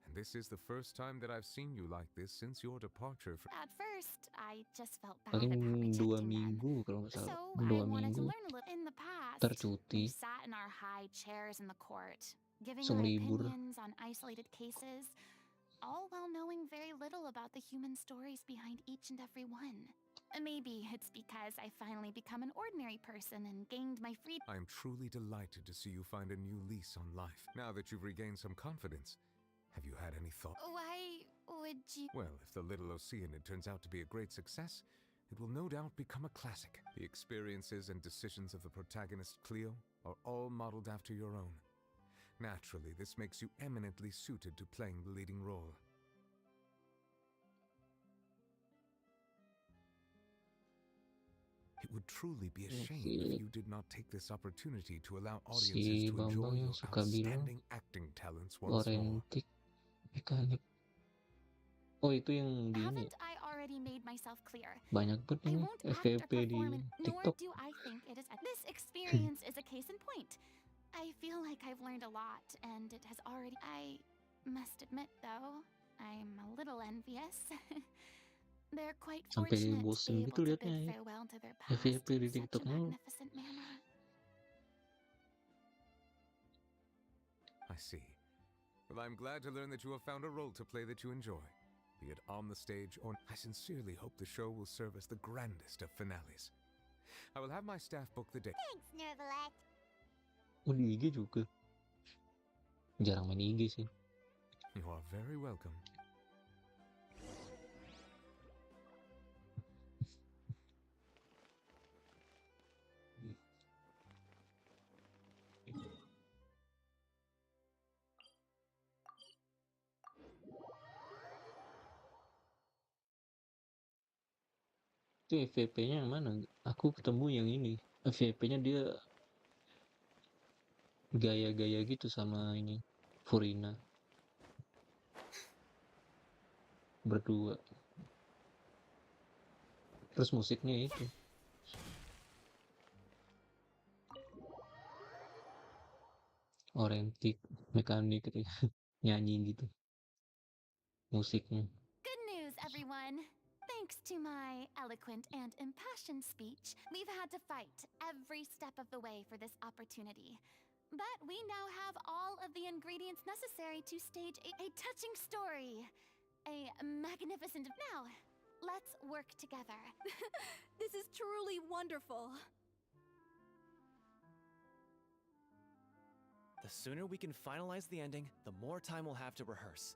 and this is the first time that I've seen you like this since your departure from. At first, I just felt bad Paling about 2 rejecting them. minggu kalau nggak salah, So 2 I wanted to minggu learn a little. In the past, tercuti, we sat in our high chairs in the court, giving langsung our libur. opinions on isolated cases, all while knowing very little about the human stories behind each and every one. Maybe it's because I finally become an ordinary person and gained my freedom. I am truly delighted to see you find a new lease on life. Now that you've regained some confidence, have you had any thought? Why would you? Well, if the Little Oceanid turns out to be a great success, it will no doubt become a classic. The experiences and decisions of the protagonist, Cleo, are all modeled after your own. Naturally, this makes you eminently suited to playing the leading role. It would truly be a shame if you did not take this opportunity to allow audiences Si to enjoy Bambang your yang suka bilang outstanding acting talents once more. forentik mekanik. Oh, itu yang di ini Haven't I already made myself clear? banyak banget I ini won't act or FYP di perform in, nor TikTok. do I think it is. This experience is a case in point. I feel like I've learned a lot, and it has already. I must admit, though, I'm a little envious. They're quite Sampai fortunate to bosen be gitu able to liatnya bid ya. farewell to their past FYP di in such TikTok a mulu. magnificent manner. I see. Well, I'm glad to learn that you have found a role to play that you enjoy, be it on the stage or. I sincerely hope the show will serve as the grandest of finales. I will have my staff book the date. Thanks, Nervalet. Oh, di IG juga. Jarang main IG sih. You are very welcome. Itu FVP-nya yang mana? Aku ketemu yang ini. FVP-nya dia gaya-gaya gitu sama ini. Furina. Berdua. Terus musiknya itu. Orentik, mekanik gitu ya. Nyanyi gitu. Musiknya. Good news, everyone! Thanks to my eloquent and impassioned speech, we've had to fight every step of the way for this opportunity. But we now have all of the ingredients necessary to stage a touching story. A magnificent. Now, let's work together. This is truly wonderful. The sooner we can finalize the ending, the more time we'll have to rehearse.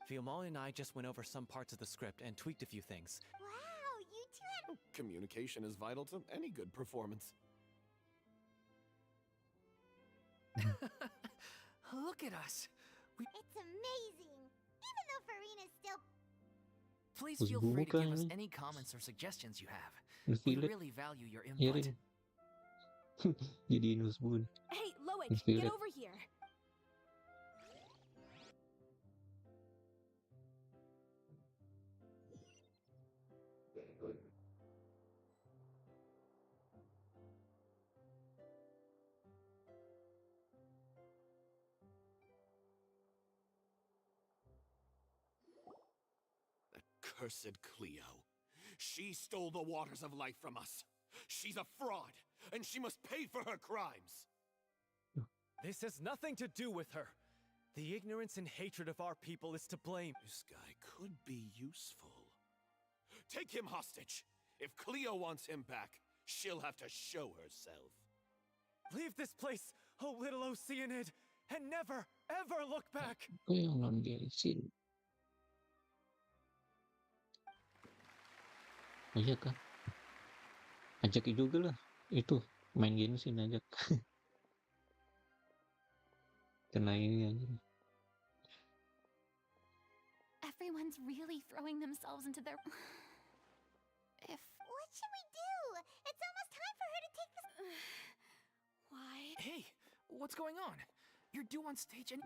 Fiumali and I just went over some parts of the script and tweaked a few things. Wow, you two had. Communication is vital to any good performance. Look at us. It's amazing. Even though Farina's still. Please Terus feel free to give us buka any comments or suggestions you have. ini. We Violet. really value your Ya input. Rin. Jadi Nuzbun. Hey, Loic, Miss get Violet. over here. That cursed Cleo. She stole the waters of life from us. She's a fraud, and she must pay for her crimes. This has nothing to do with her. The ignorance and hatred of our people is to blame. This guy could be useful. Take him hostage. If Cleo wants him back, she'll have to show herself. Leave this place, oh little Oceanid, and never, ever look back. Aku yang non Genshin. Oh iya kah? Ajak juga lah. Itu main Genshin ajak. Kena ini aja. Everyone's really throwing themselves into their. If. What should we do? It's almost time for her to take this. Why? Hey, what's going on? You're due on stage and.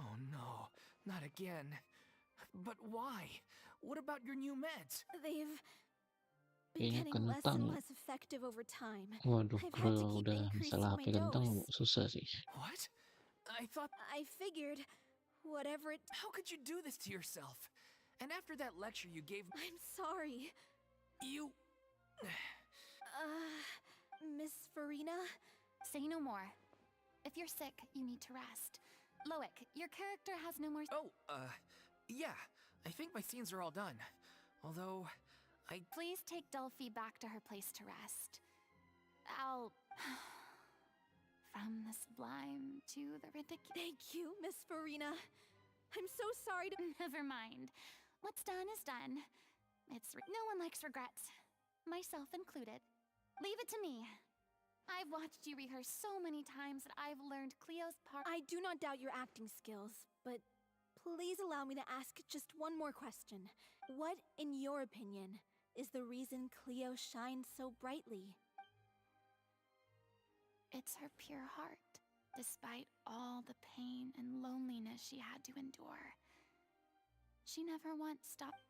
Oh no, not again. But why? What about your new meds? They've been Kayaknya getting less kentang. and less effective over time. Waduh, I've had to kalau keep udah increasing masalah my HP kentang dose. susah sih. What? I thought. I figured whatever it. How could you do this to yourself? And after that lecture you gave. I'm sorry. You. Miss Farina? Say no more. If you're sick, you need to rest. Loic, your character has no more. Oh, yeah. I think my scenes are all done. Although, Please take Delphi back to her place to rest. I'll. From the sublime to the ridiculous. Thank you, Miss Farina. I'm so sorry to. Never mind. What's done is done. No one likes regrets, myself included. Leave it to me. I've watched you rehearse so many times that I've learned Cleo's part. I do not doubt your acting skills, but please allow me to ask just one more question. What, in your opinion, is the reason Cleo shines so brightly? It's her pure heart, despite all the pain and loneliness she had to endure. She never once stopped.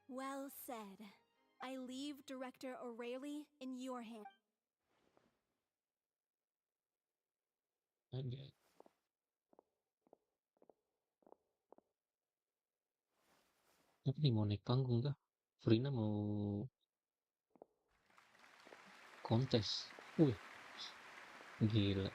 Well said. I leave Director O'Reilly in your hands. Aja. Tapi nih mau naik panggung kah? Frina mau kontes. Wih, gila.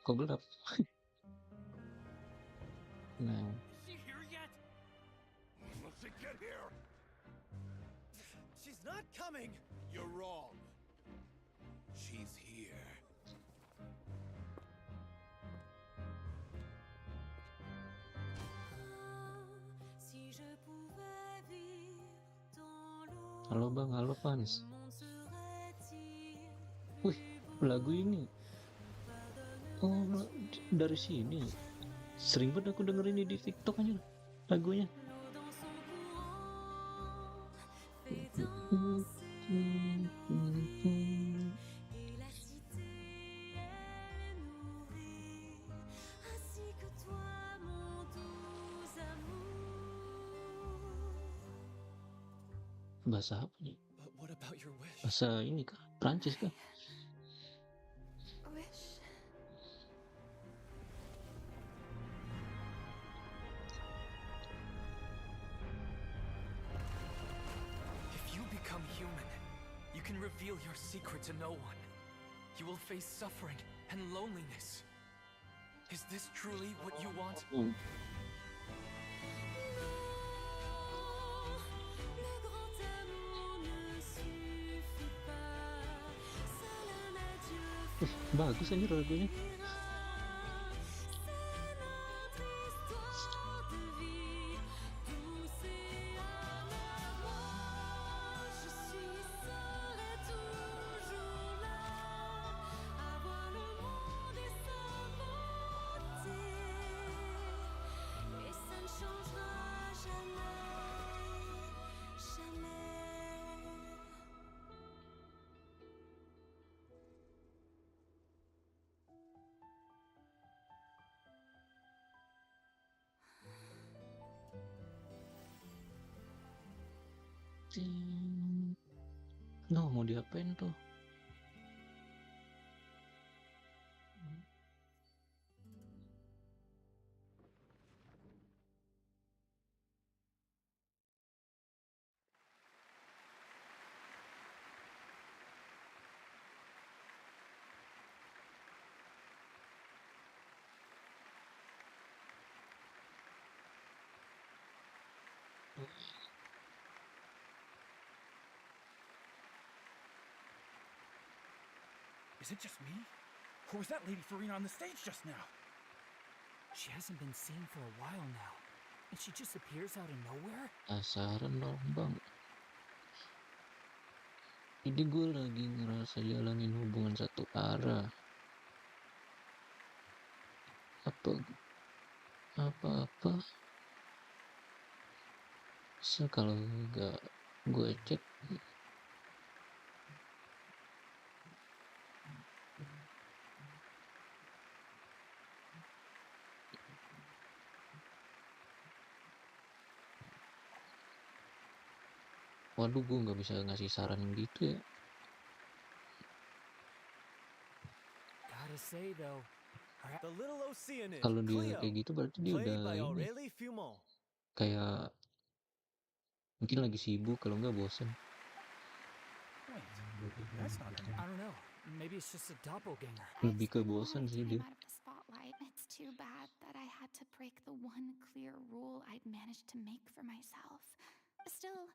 Kok gelap? Nah, Is she here yet? Must it get here? She's not coming. You're wrong. She's here. halo bang, halo fans. Wih, lagu ini. Oh, dari sini. Sering banget aku dengerin ini di TikTok aja lagunya. Bahasa apa nih? But what about your wish? Bahasa ini kah? Prancis kah? Wish. If you become human, you can reveal your secret to no one. You will face suffering and loneliness. Is this truly what you want? Bagus aja lagunya. No, mau diapain tuh? Is it just me? Or was that Lady Farina on the stage just now? She hasn't been seen for a while now, and she just appears out of nowhere? Penasaran dong bang. Ini gue lagi ngerasa jalanin hubungan satu arah. Apa kalau nggak gue cek. Waduh, gue nggak bisa ngasih saran gitu ya. Gotta say though, The little Oceanid, Kalau dia Cleo, kayak gitu berarti dia played udah by ini, Aurélie Fumont. kayak mungkin lagi sibuk, kalau nggak bosen. Wait, that's not I don't know. Maybe it's just a doppelganger. Lebih ke bosen sih dia. Out of the spotlight. It's too bad that I had to break the one clear rule I'd managed to make for myself. Still,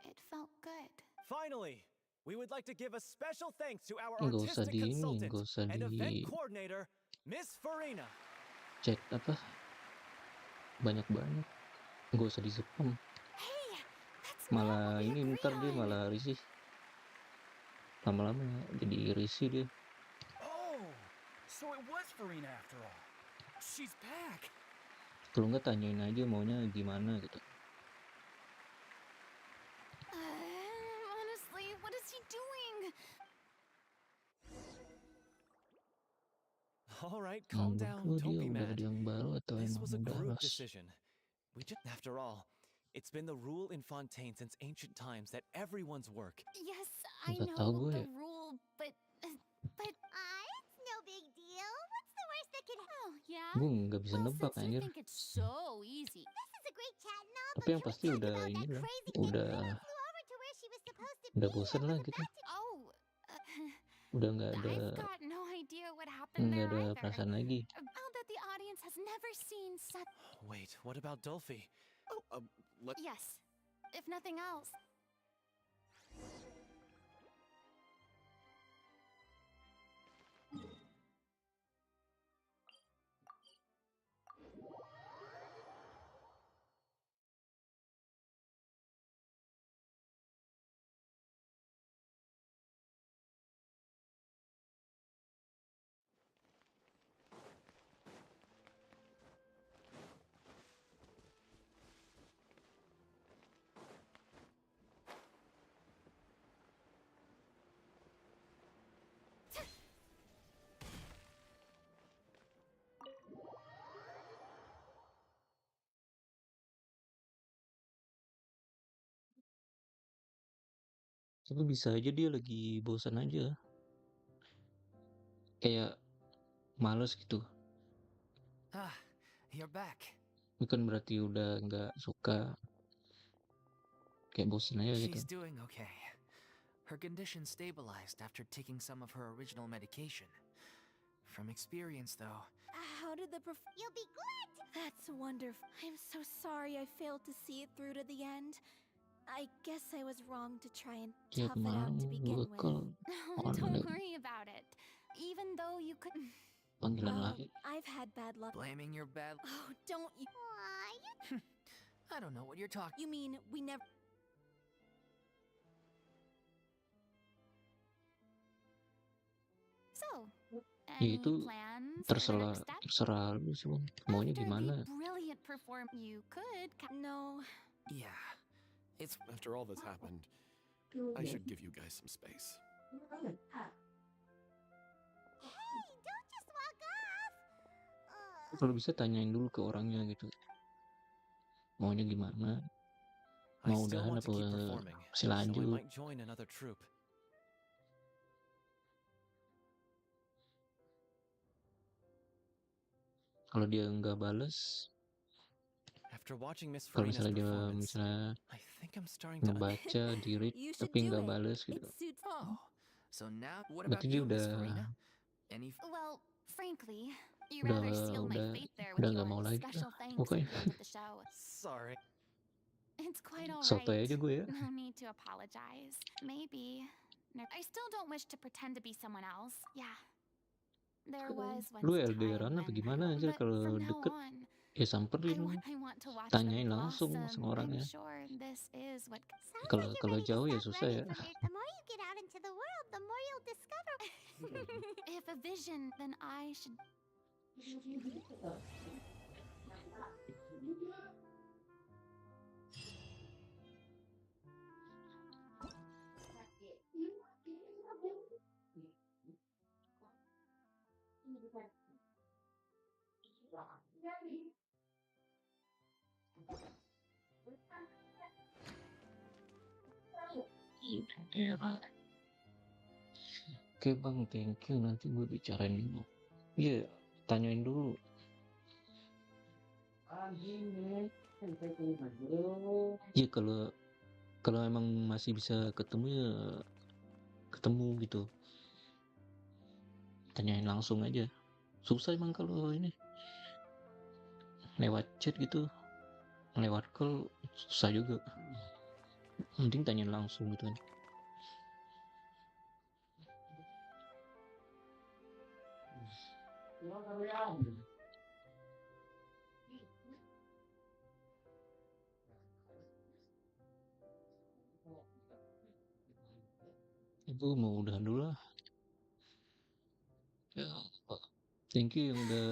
it felt good. Finally, we would like to give a special thanks to our Nggak usah artistic di ini, consultant nggak usah and di event coordinator, Miss Farina. chat apa banyak nggak usah di spam. Hey, that's Malah not what we ini agreed ntar dia on. malah risih, lama-lama jadi risih dia. Oh, so it was Farina after all. she's back. Kalau nggak tanyain aja maunya gimana gitu. Honestly, what is he doing? All right, calm down. Menurut Don't dia be udah mad. ada yang baru atau This emang was a udah group ras. decision. After all, it's been the rule in Fontaine since ancient times that everyone's work. Yes, I Nggak know tahu gue the ya. rule, but It's no big deal. What's the worst that could happen? oh yeah. Gue nggak bisa Well, nebak since you anjir. think it's so easy, This is a great chat and all, Tapi but yang can we pasti talk udah about that inilah, crazy kid udah who flew over to where she was supposed to udah be bosen and lah was gitu. about to... oh, Udah nggak ada I've got no idea idea what happened nggak there ada either. perasaan lagi. Now that the audience has never seen such. Wait, what about Dolphy? Oh, Yes, if nothing else. Tapi bisa aja dia lagi bosan aja. Kayak males gitu. Ah, you're back. Bukan berarti udah nggak suka. Kayak bosan aja gitu. She's doing okay. Her condition stabilized after taking some of her original medication. From experience, though. How did the You'll be good! That's wonderful. I'm so sorry I failed to see it through to the end. I guess I was wrong to try and Ya tough it out to kemarin begin with. bekal Don't worry about it. Even though you could. panggilan Oh, lagi. I've had bad luck. Blaming your bad. Oh, don't you? Why? I don't know what you're talking. You mean we never? So, Ya any itu plans for the terserah next step? terserah lu sih bang. Maunya After gimana? the brilliant perform, you could. No. Yeah, it's After all that's happened, I should give you guys some space. Hey, don't just walk off! Kalau bisa tanyain dulu ke orangnya gitu. Maunya gimana? I Mau still udahan want to apa keep performing, masih so I lanjut? might join another troupe. Kalau dia nggak bales, After watching Miss kalau Farina's misalnya dia performance, misalnya I think I'm starting to. ngebaca di read You should tapi do nggak it. bales gitu. It suits. Oh, so now what Berarti about dia you, Miss udah Farina? Any? Well, frankly, you udah rather sealed my udah fate there udah with nggak your mau lagi lah special thanks at pokoknya. the end of the show. Sorry. It's quite all Sotoy right. aja gue ya. No need to apologize. Maybe. I still don't wish to pretend to be someone else. Yeah. There was once Lu a time LDRan apa when. gimana anjir But kalau from now deket on, ya samperin, I want to watch tanyain them langsung blossom. sama I'm orangnya. sure this is what. Sounds Kalau like you're kalau ready to jauh ya stop susah running ya. from your. The more you get out into the world, the more you'll discover. If a vision, then I should. Oke bang, thank you. Nanti gue bicarain dulu. Iya, tanyain dulu. Iya kalau kalau emang masih bisa ketemu ya ketemu gitu. Tanyain langsung aja. Susah emang kalau ini lewat chat gitu, lewat call susah juga. Mending tanyain langsung gitu kan. Ibu mau udahan dulu lah. Ya, thank you yang udah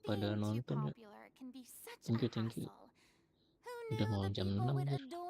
pada Being too nonton ya. popular can be such Thank a you, thank you. hassle. Who Udah knew mau the jam people 6 would nih. adore